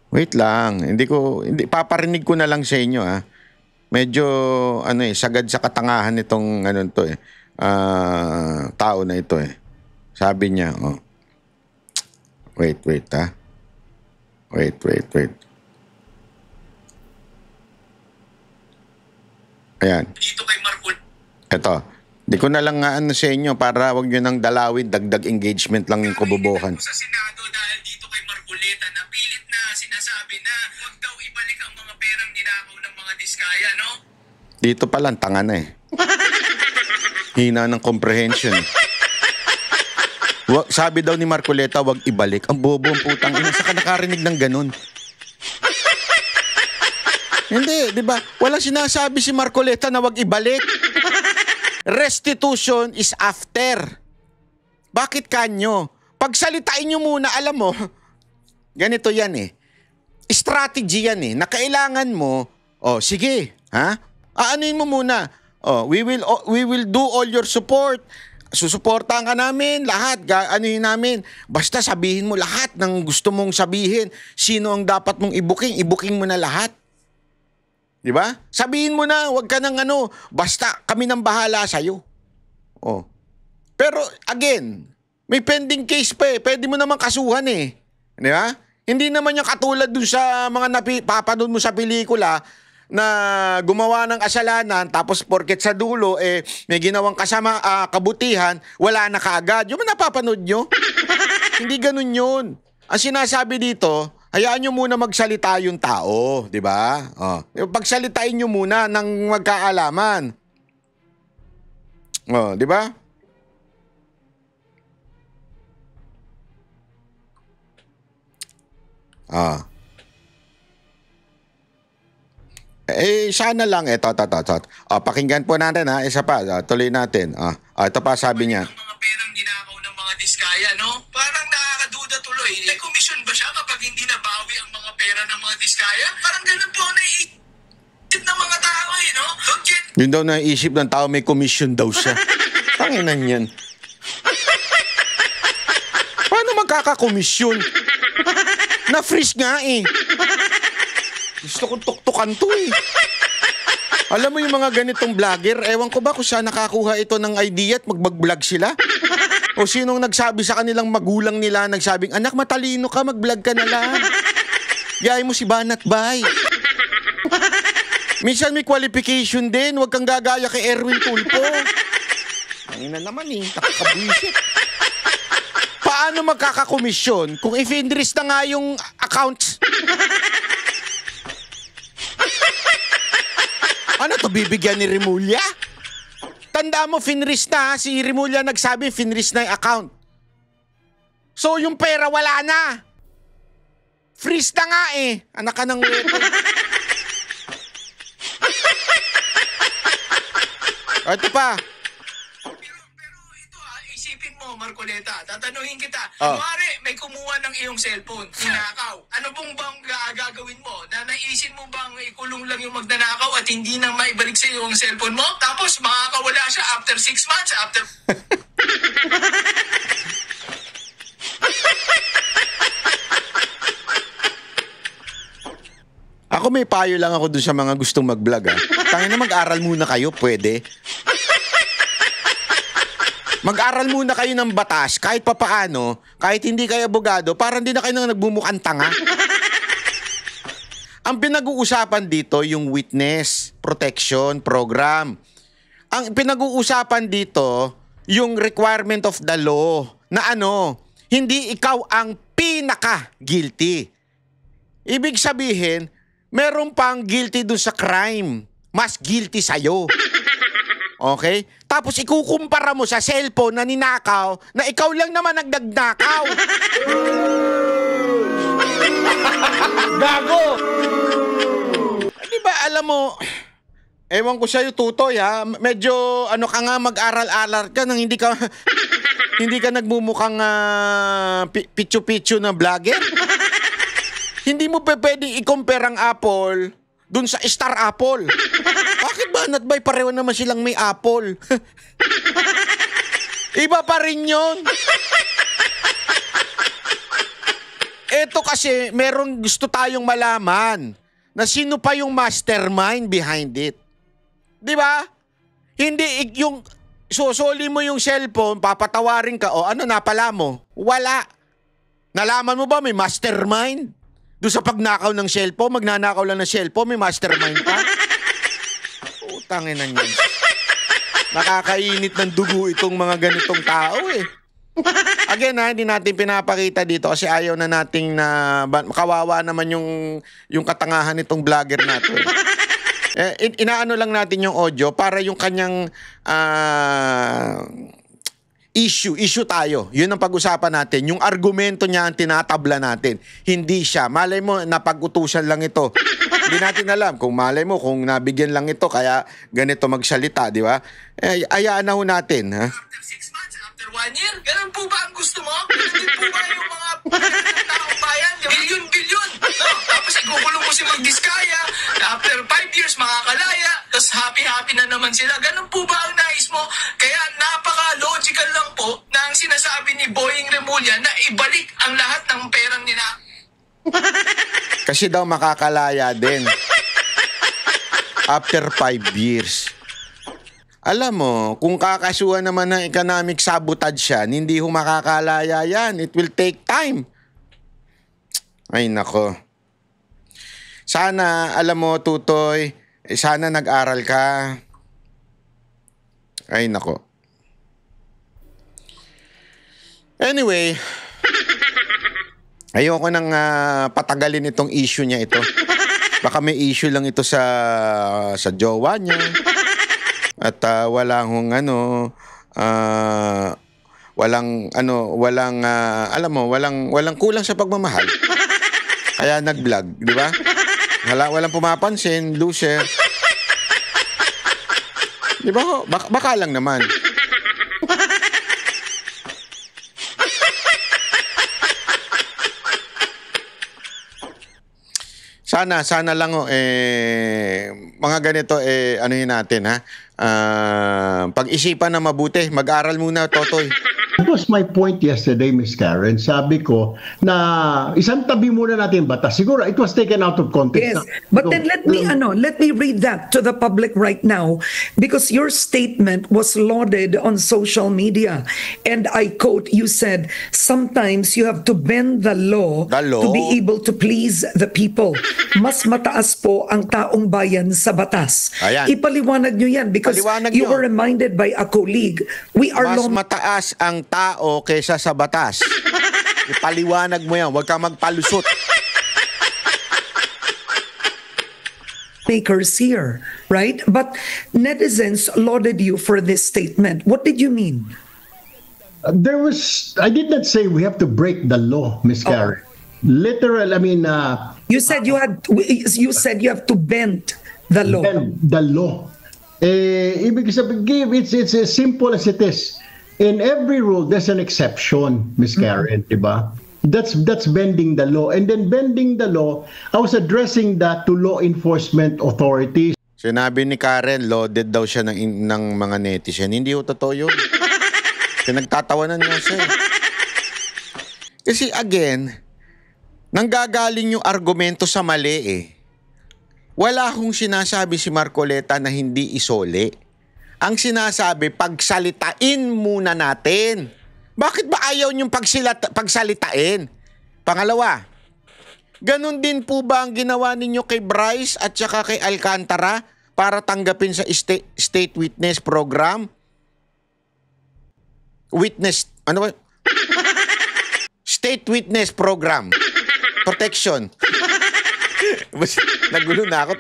wait lang, hindi paparinig ko na lang sa inyo Medyo sagad sa katangahan nitong tao na ito eh. Sabi niya, wait. Wait. Ayan. Dito kay Marcul. Ito. Di ko na lang sa inyo para wag niyo nang dalawin, dagdag engagement lang yung kububuhan. Sa Senado dahil dito kay Marcoleta na pilit na sinasabi na wag daw ibalik ang mga perang ninakaw ng mga Diskaya, no? Dito pa lang, tanga na eh. Hina ng comprehension. Sabi daw ni Marcoleta, wag ibalik. Ang bobo ang putang ina. Saka nakarinig ng ganun. Hindi, di ba? Wala sinasabi si Marcoleta na wag ibalik. Restitution is after. Bakit kanyo? Pagsalitain nyo muna, alam mo, ganito yan eh. Strategy yan eh. Na kailangan mo, sige, aanuin mo muna. We will do all your support. Susuportahan ka namin, lahat, anuhin namin. Basta sabihin mo lahat ng gusto mong sabihin. Sino ang dapat mong i-booking mo na lahat. Di ba? Sabihin mo na, wag ka nang basta kami nang bahala sa'yo. Pero again, may pending case pa eh. Pwede mo naman kasuhan eh. Di ba? Hindi naman yung katulad dun sa mga papanood mo sa pelikula na gumawa ng kasalanan tapos porket sa dulo may ginawang kabutihan, wala na kaagad. Yung napapanood nyo? Hindi ganun yun. Ang sinasabi dito, hayaan nyo muna magsalita yung tao, di ba? Pagsalitain nyo muna ng magkaalaman. Di ba? Sana lang ito. Pakinggan po natin ha, isa pa, tuloy natin. Ito pa sabi niya. Ang mga perang ninakaw ng mga diskaya, no? Parang nakakaduda tuloy. May commission ba siya kapag hindi nabawi ang mga pera ng mga diskaya? Parang ganun po naiisip ng mga tao no? Yun daw naisip ng tao, may commission daw siya. Tanginan yan. Paano magkakakomisyon? Na-freeze nga eh. Gusto kong tuktukan to eh. Alam mo yung mga ganitong vlogger, ewan ko ba kung saan nakakuha ito ng idea at mag-vlog sila? O sinong nagsabi sa kanilang magulang nila, nagsabing, anak matalino ka, mag-vlog ka na lang. Yahay mo si Banat Bay. Minsan may qualification din, huwag kang gagaya kay Erwin Tulfo. Ang ina naman eh, nakakabwisit. Paano magkakakomisyon kung i-finrist na nga yung accounts? Ano to, bibigyan ni Remulla? Tanda mo, finrist na. Si Remulla nagsabi, finrist na yung account. So, yung pera wala na. Freeze na nga eh. Anak ka ng weapon. Ito pa. Pero ito isipin mo, Marcoleta, tatanungin kita. Kunwari, may kumuha ng iyong cellphone, ninakaw. Ano pong bang gagawin mo? Na naisin mo bang ikulong lang yung magnanakaw at hindi nang maibalik sa iyo ang cellphone mo? Tapos makakawala siya after 6 months, after... Ako may payo lang ako dun sa mga gustong mag-vlog Tangina na mag-aral muna kayo, pwede. Mag-aral muna kayo ng batas, kahit papaano, kahit hindi kayo abogado, para hindi na kayo nagbumukhang tanga. Ang pinag-uusapan dito, yung witness protection program. Ang pinag-uusapan dito, yung requirement of the law, na hindi ikaw ang pinaka-guilty. Ibig sabihin, meron pang guilty dun sa crime. Mas guilty sa'yo. Okay? Tapos ikukumpara mo sa cellphone na ninakaw na ikaw lang naman nagdagnakaw. Gago! Di ba alam mo, ewan ko sa'yo tutoy medyo ka nga mag-aral-aral ka nang hindi ka nagmumukhang pitsu-pitsu na vlogger. Hindi mo pwedeng i-compare ang Apple dun sa Star Apple. Bakit ba? Natbay pareho naman silang may Apple. Iba pa rin yun. Eto kasi, meron gusto tayong malaman na sino pa yung mastermind behind it. Di ba? Hindi yung susuli mo yung cellphone, papatawarin ka, napala mo? Wala. Nalaman mo ba may mastermind? Doon sa pagnakaw ng cellphone, magnanakaw lang ng cellphone, may mastermind pa. Utangin na yan. Nakakainit ng dugo itong mga ganitong tao eh. Again hindi natin pinapakita dito kasi ayaw na nating kawawa naman yung katangahan nitong vlogger natin. Inaano lang natin yung audio para yung kanyang issue tayo. Yun ang pag-usapan natin. Yung argumento niya ang tinatabla natin. Hindi siya. Malay mo, napag-utusan lang ito. Hindi natin alam. Kung malay mo, kung nabigyan lang ito, kaya ganito magsalita, di ba? Ayaan na ho natin. After 6 months, after 1 year, ganun po ba ang gusto mo? Ganun din po ba yung mga taong bayan? Bilyon-bilyon. No? Tapos igukulong mo si Magdiskaya. After 5 years, makakalaya. Tapos happy-happy na naman sila. Ganun po ba ang nais mo? Kaya napaka-logical lang po na ang sinasabi ni Boying Remulla na ibalik ang lahat ng perang nila. Kasi daw makakalaya din. After 5 years. Alam mo, kung kakasuhan naman ng economic sabotage yan, hindi ho makakalaya yan. It will take time. Ay, nako. Sana, alam mo, Tutoy, sana nag-aral ka. Ay, nako. Anyway, ayoko nang patagalin itong issue niya ito. Baka may issue lang ito sa jowa niya. At walang alam mo, walang kulang sa pagmamahal. Kaya nag-vlog, di ba? Walang pumapansin, loser. Di ba? Baka lang naman. Sana lang mga ganito anuhin natin ha. Pag-isipan na mabuti, mag-aral muna, Totoy. That was my point yesterday, Miss Karen. Sabi ko na isang tabi muna natin batas. Siguro it was taken out of context. Yes, but then let me read that to the public right now, because your statement was lauded on social media, and I quote, you said, sometimes you have to bend the law to be able to please the people. Mas mataas po ang taong bayan sa batas. Ayan. Ipaliwanag nyo yan because you were reminded by a colleague. We are mas mataas ang tao kaysa sa batas. Ipaliwanag mo yan. Huwag kang magpalusot. makers here, right? But netizens lauded you for this statement. What did you mean? I did not say we have to break the law, Miss Karen. Literal, I mean... you said you have to bend the law. Bend the law. Ibig sabihin, it's as simple as it is. In every rule, there's an exception, Miss Karen, diba? That's bending the law. And then bending the law, I was addressing that to law enforcement authorities. Sinabi ni Karen, loaded daw siya ng mga netizen. Hindi ho totoo yun. Pinagtatawanan niya siya. Kasi again, nanggagaling yung argumento sa mali eh. Wala hong sinasabi si Marcoleta na hindi isole. Ang sinasabi, pagsalitain muna natin. Bakit ba ayaw niyong pagsalitain? Pangalawa, ganun din po ba ang ginawa ninyo kay Bryce at saka kay Alcantara para tanggapin sa state witness program? State witness program. Protection. Nagulo na ako.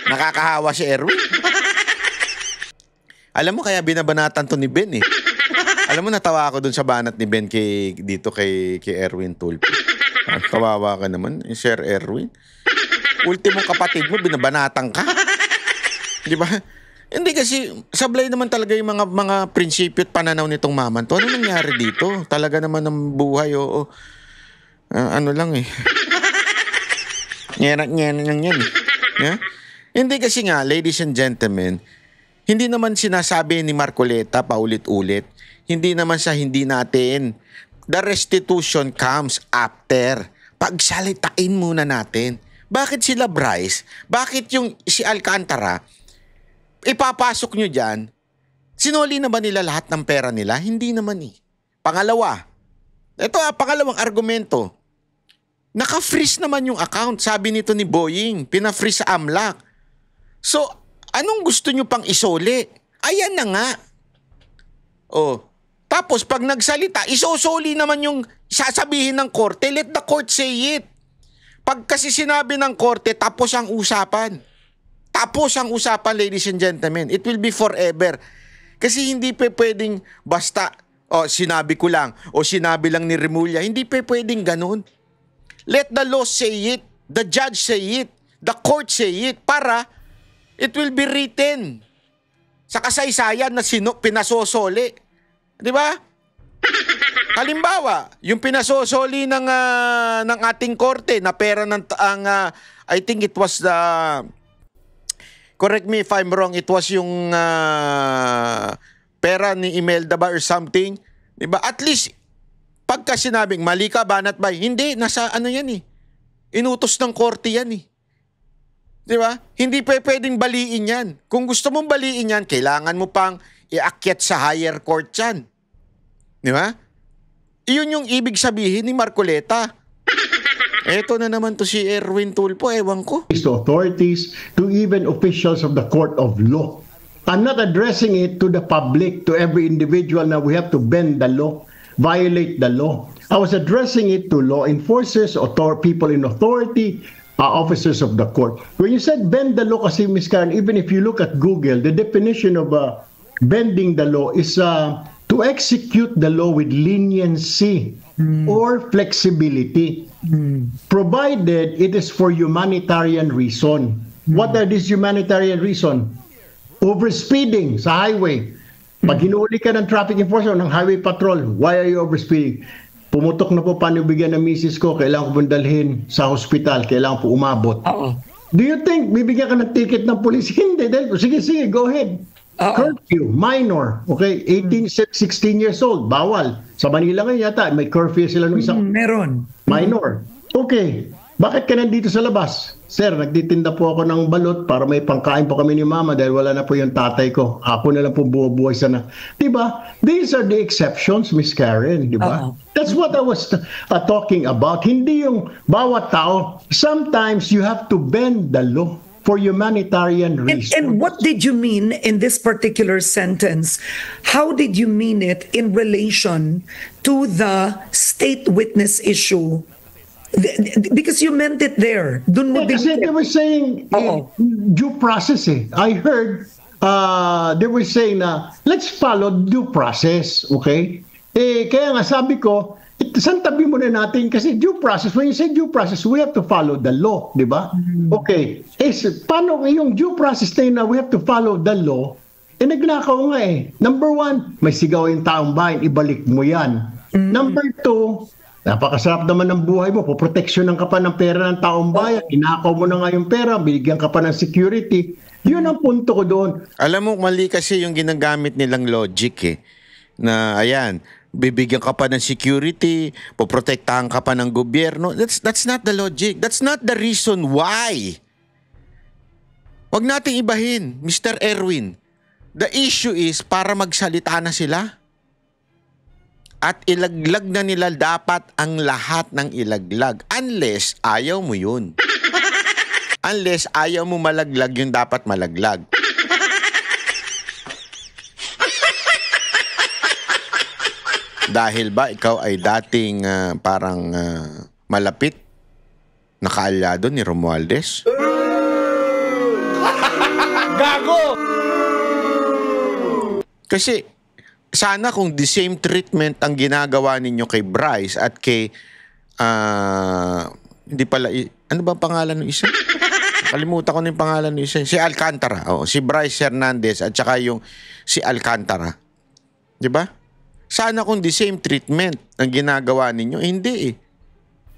Nakakahawa si Erwin. Alam mo, kaya binabanatan to ni Ben eh. Alam mo, natawa ako dun sa banat ni Ben dito kay Erwin Tulfo. Kawawa ka naman, Sir Erwin. Ultimong kapatid mo, binabanatan ka. Di ba? Hindi kasi, sablay naman talaga yung mga prinsipyo at pananaw nitong maman to. Ano nangyari dito? Talaga naman ng buhay, oo. Ano lang eh. Nyenak lang yan eh. Yeah? Hindi kasi nga, ladies and gentlemen, hindi naman sinasabi ni Marcoleta paulit-ulit. Hindi naman sa hindi natin. The restitution comes after. Pagsalitain muna natin. Bakit sila Bryce? Bakit yung si Alcantara? Ipapasok nyo dyan. Sinuli na ba nila lahat ng pera nila? Hindi naman eh. Pangalawa. Ito pangalawang argumento. Naka-freeze naman yung account. Sabi nito ni Boying. Pina-freeze sa AMLAC. So, anong gusto nyo pang isole? Ayan na nga. Tapos pag nagsalita, isosoli naman yung sasabihin ng korte. Let the court say it. Pag kasi sinabi ng korte, tapos ang usapan. Tapos ang usapan, ladies and gentlemen. It will be forever. Kasi hindi pwedeng basta, sinabi ko lang, o sinabi lang ni Remulla. Hindi pwedeng ganun. Let the law say it. The judge say it. The court say it. Para it will be written sa kasaysayan na pinasosoli. Di ba? Halimbawa, yung pinasosoli ng ating korte na pera ng I think it was the correct me if I'm wrong, it was yung pera ni Imelda ba or something. Di ba? At least pagka sinabing mali ka, banat ba? Hindi, nasa ano yan eh. Inutos ng korte yan eh. Di ba? Hindi pwedeng baliin yan. Kung gusto mong baliin yan, kailangan mo pang iakyat sa higher court yan. Di ba? Iyon yung ibig sabihin ni Marcoleta. Eto na naman to si Erwin Tulfo, ewan ko. To authorities, to even officials of the court of law. I'm not addressing it to the public, to every individual na we have to bend the law, violate the law. I was addressing it to law enforcers, people in authority, officers of the court. When you said bend the law kasi, Ms. Karen, even if you look at Google, the definition of bending the law is to execute the law with leniency or flexibility, provided it is for humanitarian reason. What are these humanitarian reason? Overspeeding sa highway. Pag hinuli ka ng traffic enforcer, ng highway patrol, why are you overspeeding? Pumutok na po, paano bigyan ng misis ko, kailangan ko dalhin sa hospital, kailangan po umabot. Do you think bibigyan ka ng ticket ng police? Hindi. Sige, go ahead. Curfew, minor, okay? 18, 16 years old, bawal. Sa Manila ngayon yata, may curfew sila ng isang... Meron. Minor. Okay. Bakit ka nandito sa labas? Sir, nagtitinda po ako ng balot para may pangkain po kami ni mama dahil wala na po yung tatay ko. Ako na lang po buhay sana. Diba? These are the exceptions, Miss Karen. Diba? That's what I was talking about. Hindi yung bawat tao. Sometimes you have to bend the law for humanitarian reasons. And what did you mean in this particular sentence? How did you mean it in relation to the state witness issue? Because you meant it there. Kasi they were saying due process eh. I heard they were saying na let's follow due process, okay? Kaya nga sabi ko, santabi muna natin kasi due process, when you say due process, we have to follow the law, di ba? Okay. Paano yung due process na we have to follow the law? Nagnakaw nga eh. Number 1, may sigaw yung taong bayan, ibalik mo yan. Number 2, napakasarap naman ng buhay mo, poproteksyonan ka pa ng pera ng taong bayan, inakaw mo na nga yung pera, binigyan ka pa ng security. Yun ang punto ko doon. Alam mo, mali kasi yung ginagamit nilang logic eh. Na ayan, bibigyan ka pa ng security, poprotektahan ka pa ng gobyerno. That's not the logic. That's not the reason why. Wag nating ibahin, Mr. Erwin. The issue is para magsalita na sila. At ilaglag na nila dapat ang lahat ng ilaglag. Unless ayaw mo yun. Unless ayaw mo malaglag yung dapat malaglag. Dahil ba ikaw ay dating parang malapit na kaalyado ni Romualdez? Gago! Kasi sana kung the same treatment ang ginagawa ninyo kay Bryce at kay hindi pala, ano ba pangalan ng isa? Kalimutan ko na yung pangalan ng isa. Si Alcantara. Si Bryce Hernandez at saka yung si Alcantara. Di ba? Sana kung the same treatment ang ginagawa ninyo, hindi eh.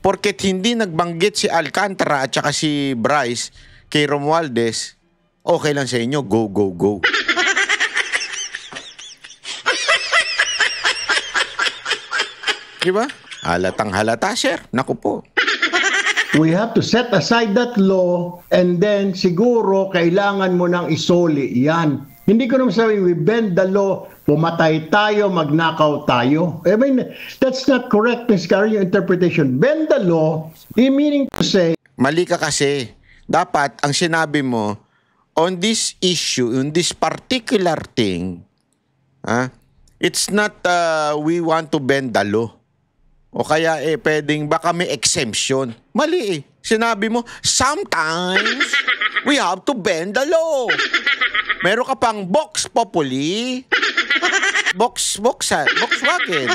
Porket hindi nagbanggit si Alcantara at saka si Bryce kay Romualdez, okay lang sa inyo, go, go, go. Diba? Halatang halata, sir. Naku po. We have to set aside that law and then siguro kailangan mo nang isoli yan. Hindi ko naman sabihin, we bend the law, pumatay tayo, magnakaw tayo. I mean, that's not correct, Ms. Karen, yung interpretation. Bend the law, meaning to say... Mali ka kasi. Dapat, ang sinabi mo, on this issue, on this particular thing, it's not we want to bend the law. O kaya pwedeng baka may exemption. Mali eh. Sinabi mo, sometimes we have to bend the law. Meron ka pang Vox Populi, Volkswagen.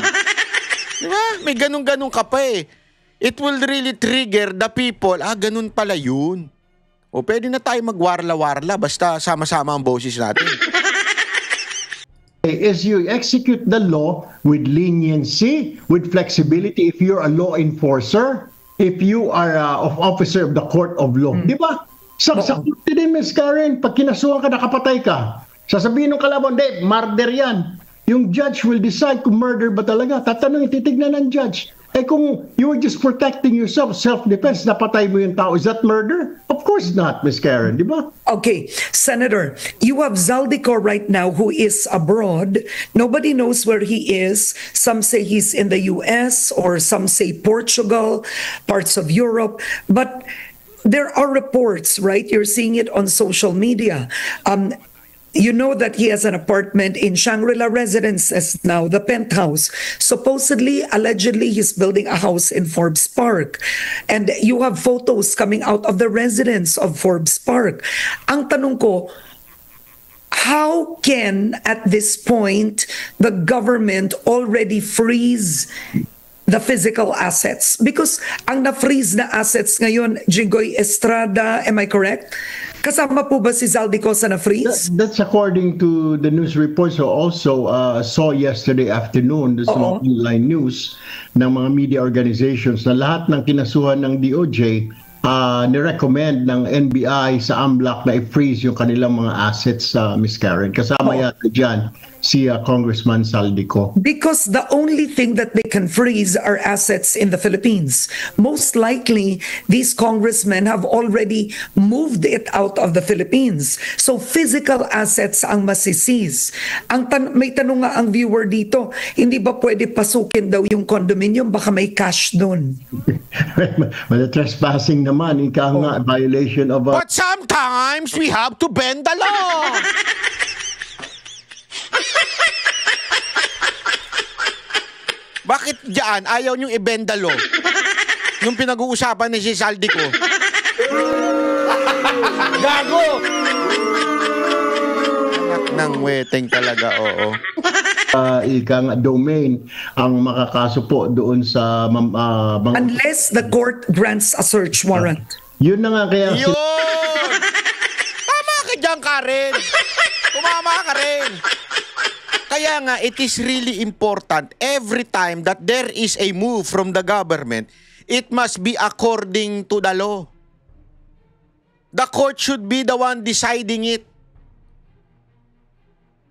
Diba? May ganun-ganun ka pa eh. It will really trigger the people. Ganun pala yun. O pwede na tayo magwarla-warla basta sama-sama ang boses natin. Is you execute the law with leniency, with flexibility if you're a law enforcer, if you are an officer of the court of law. Di ba? Sa korte din, Ms. Karen, pag kinasuhan ka, nakapatay ka, sasabihin ng kalaban, murder yan. Yung judge will decide kung murder ba talaga. Tatanungin, titignan ng judge. Eh kung you were just protecting yourself, self-defense, napatay mo yung tao, is that murder? Of course not, Miss Karen, di ba? Okay, Senator, you have Zaldico right now who is abroad. Nobody knows where he is. Some say he's in the US or some say Portugal, parts of Europe. But there are reports, right? You're seeing it on social media. You know that he has an apartment in Shangri-La Residences now, the penthouse. Supposedly, allegedly, he's building a house in Forbes Park. And you have photos coming out of the residence of Forbes Park. Ang tanong ko, how can, at this point, the government already freeze the physical assets? Because ang na-freeze na assets ngayon, Jigoy Estrada, am I correct? Kasama po ba si Zaldico sa na-freeze? That's according to the news reports I also saw yesterday afternoon, the mga online news ng mga media organizations na lahat ng kinasuhan ng DOJ nirecommend ng NBI sa AMLAC na i-freeze yung kanilang mga assets sa Miss Karen. Kasama yata dyan si Congressman Zaldico. Because the only thing that they can freeze are assets in the Philippines. Most likely, these congressmen have already moved it out of the Philippines. So physical assets ang masiseize. May tanong nga ang viewer dito, hindi ba pwede pasukin daw yung condominium? Baka may cash doon. Well, trespassing naman, ika nga, violation of... But sometimes we have to bend the law. Bakit diyan ayaw niyong i-bend the law? Yung pinag-uusapan ni si Zaldico. Gago! Anak ng weteng talaga, oo. Ika nga, domain ang makakaso po doon sa mga... Unless the court grants a search warrant. Yun na nga kaya... Yun! Tama ka dyan, Karen! Tumama ka rin! Kaya nga, it is really important every time that there is a move from the government, it must be according to the law. The court should be the one deciding it.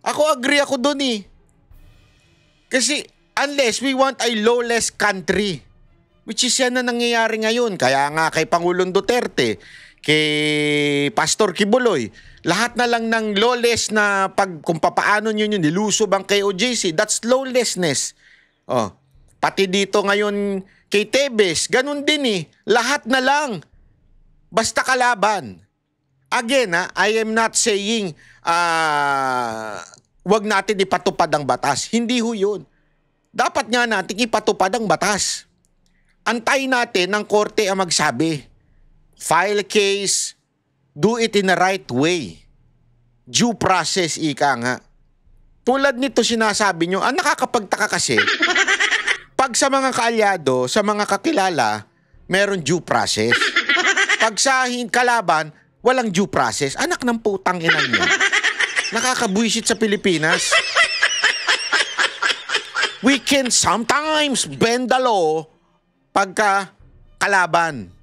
Ako agree ako dun eh. Kasi unless we want a lawless country, which is yan na nangyayari ngayon. Kaya nga kay Pangulong Duterte, kay Pastor Kibuloy, lahat na lang ng lawless na kung papaano nyo yun, nilusob ang KOJC, that's lawlessness. Oh, pati dito ngayon kay Tebes, ganun din eh. Lahat na lang. Basta kalaban. Again, I am not saying wag natin ipatupad ang batas. Hindi ho yun. Dapat nga natin ipatupad ang batas. Antayin natin ng korte ang magsabi. File case, do it in the right way. Due process, ika nga. Tulad nito sinasabi nyo, ang nakakapagtaka kasi, pag sa mga kaalyado, sa mga kakilala, meron due process. Pag sa kalaban, walang due process. Anak ng putang ina niya. Nakakabwisit sa Pilipinas. We can sometimes bend the law pagka kalaban.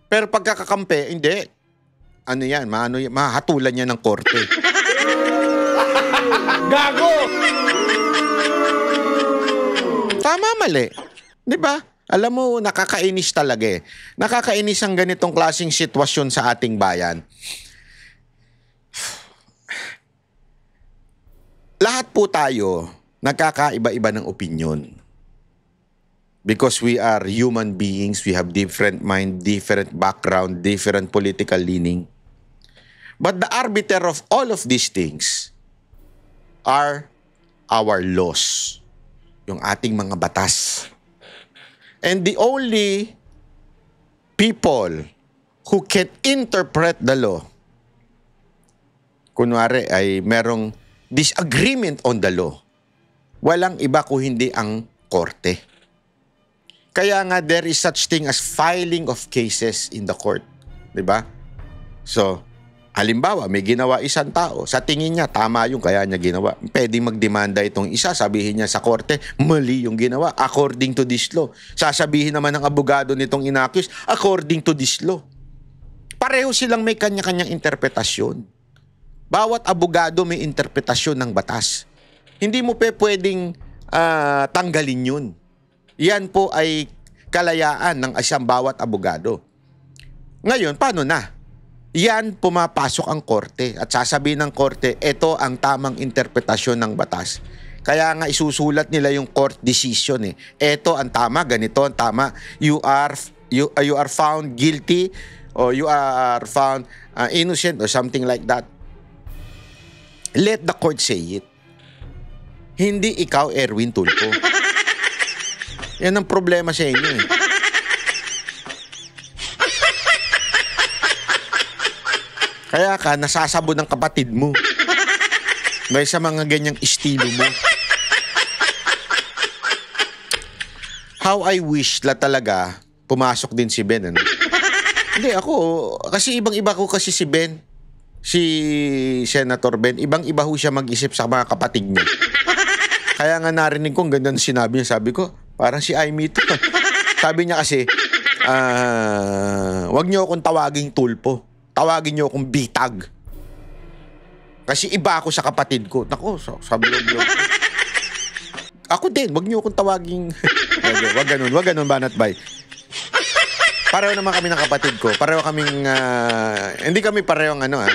Pero pagkakakampi, hindi. Ano yan? Mahatulan yan ng korte. Gago! Tama, mali. Di ba? Alam mo, nakakainis talaga eh. Nakakainis ang ganitong klaseng sitwasyon sa ating bayan. Lahat po tayo nagkakaiba-iba ng opinion. Because we are human beings, we have different mind, different background, different political leaning. But the arbiter of all of these things are our laws, yung ating mga batas. And the only people who can interpret the law, kunwari ay merong disagreement on the law, walang iba kung hindi ang korte. Kaya nga there is such thing as filing of cases in the court. Diba? So, halimbawa, may ginawa isang tao. Sa tingin niya, tama yung kaya niya ginawa. Pwede magdemanda itong isa. Sabihin niya sa korte, mali yung ginawa. According to this law. Sasabihin naman ng abogado nitong inaccused, according to this law. Pareho silang may kanya-kanyang interpretasyon. Bawat abogado may interpretasyon ng batas. Hindi mo pwedeng tanggalin yun. Yan po ay kalayaan ng isang bawat abogado. Ngayon, paano na? Yan, pumapasok ang korte at sasabihin ng korte, ito ang tamang interpretasyon ng batas. Kaya nga isusulat nila yung court decision eh. Ito ang tama, ganito ang tama. You are found guilty or you are found innocent or something like that. Let the court say it. Hindi ikaw, Erwin Tulfo. Yan ang problema sa inyo eh. Kaya ka nasasabo ng kapatid mo. Dahil sa mga ganyang estilo mo. How I wish la talaga pumasok din si Ben. Ano? Hindi ako, kasi ibang-iba ko kasi si Ben. Si Senator Ben, ibang-iba ho siya mag-isip sa mga kapatid niya. Kaya nga narinig kong ganyan sinabi niya. Sabi ko, parang si Aimee to. Sabi niya kasi, wag niyo akong tawaging Tulfo. Tawagin niyo akong bitag. Kasi iba ako sa kapatid ko. Nako, sabi ko. Ako din, wag niyo akong tawaging... wag ganun, Banat Bay. Pareho naman kami ng kapatid ko. Pareho kaming... hindi kami parehong ano, ha?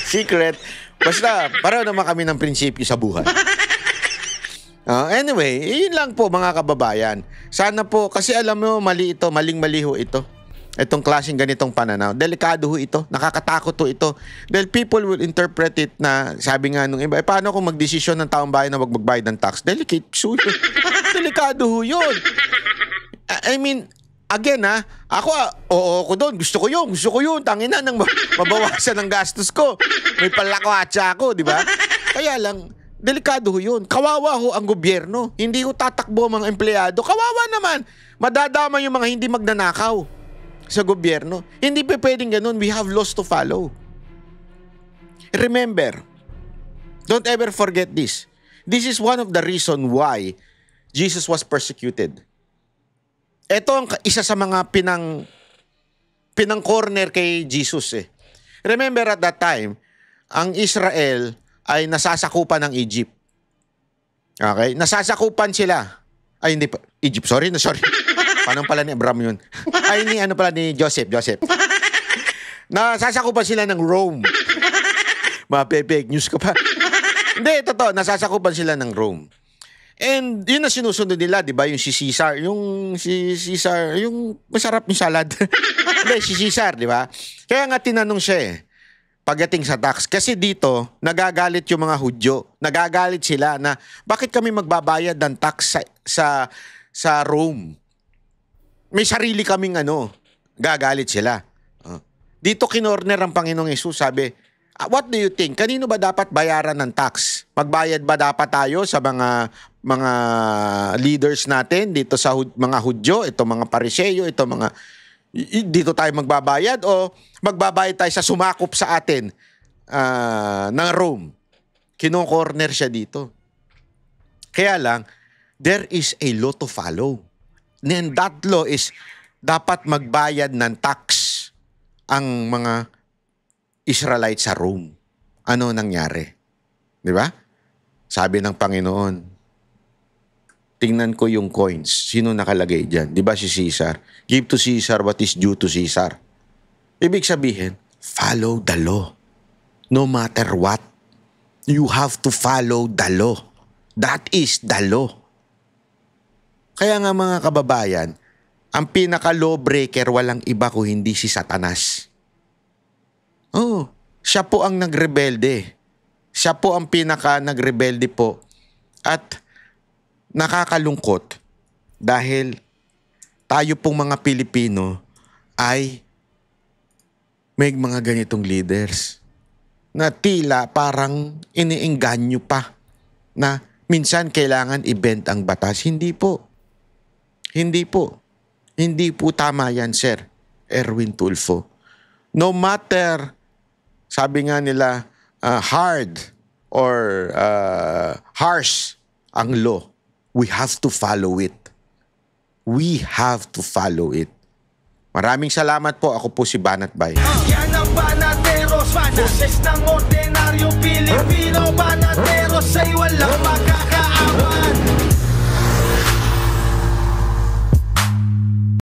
Secret. Basta, pareho naman kami ng prinsipyo sa buhay. Anyway, yun lang po mga kababayan. Sana po, kasi alam mo, mali ito, maling-mali ho ito. Itong klaseng ganitong pananaw. Delikado ho ito, nakakatakot ho ito. Dahil people will interpret it na, sabi nga nung iba, paano kung magdesisyon ng taong bayan na wag magbayad ng tax? Delicate, delikado ho yun. I mean, again ako, oo ko doon, gusto ko yun, tangina nang mabawasan ng gastos ko. May palakwatsa ako, di ba? Kaya lang, delikado ho yun. Kawawa ho ang gobyerno. Hindi ho tatakbo ang mga empleyado. Kawawa naman. Madadama yung mga hindi magnanakaw sa gobyerno. Hindi pa pwedeng ganun. We have laws to follow. Remember, don't ever forget this. This is one of the reasons why Jesus was persecuted. Ito ang isa sa mga pinang-corner kay Jesus eh. Remember at that time, ang Israel ay nasasakupan ng Egypt. Okay? Nasasakupan sila. Ay, hindi pa. Egypt, sorry. Paano pala ni Abraham yun? Ay, ni Joseph. Nasasakupan sila ng Rome. Mapepeg news ka pa. Hindi, totoo. Nasasakupan sila ng Rome. And yun na sinusunod nila, di ba? Yung si Caesar. Yung masarap yung salad. Hindi, si Caesar, di ba? Kaya nga tinanong siya eh. Pagdating sa tax. Kasi dito, nagagalit yung mga Hudyo. Nagagalit sila na bakit kami magbabayad ng tax sa Rome? May sarili kaming gagalit sila. Dito kinorner ang Panginoong Hesus, sabi, what do you think? Kanino ba dapat bayaran ng tax? Magbayad ba dapat tayo sa mga leaders natin dito sa mga Hudyo, ito mga Pariseo, ito mga... Dito tayo magbabayad o magbabayad tayo sa sumakop sa atin ng Rome? Kino-corner siya dito. Kaya lang, there is a law to follow. And that law is dapat magbayad ng tax ang mga Israelites sa Rome. Ano nangyari? Di ba? Sabi ng Panginoon, tingnan ko yung coins. Sino nakalagay dyan? Di ba si Caesar? Give to Caesar what is due to Caesar. Ibig sabihin, follow the law. No matter what. You have to follow the law. That is the law. Kaya nga mga kababayan, ang pinaka-lawbreaker walang iba kung hindi si Satanas. Oh, siya po ang nagrebelde. Siya po ang pinaka-nagrebelde po. At nakakalungkot dahil tayo pong mga Pilipino ay may mga ganitong leaders na tila parang iniengganyo pa na minsan kailangan i-bend ang batas. Hindi po. Hindi po tama yan, Sir Erwin Tulfo. No matter, sabi nga nila, hard or harsh ang law, we have to follow it. We have to follow it. Maraming salamat po. Ako po si Banat Bay. Yan ang Banateros, boses ng ordinaryong Pilipino. Banateros ay walang makakaawan.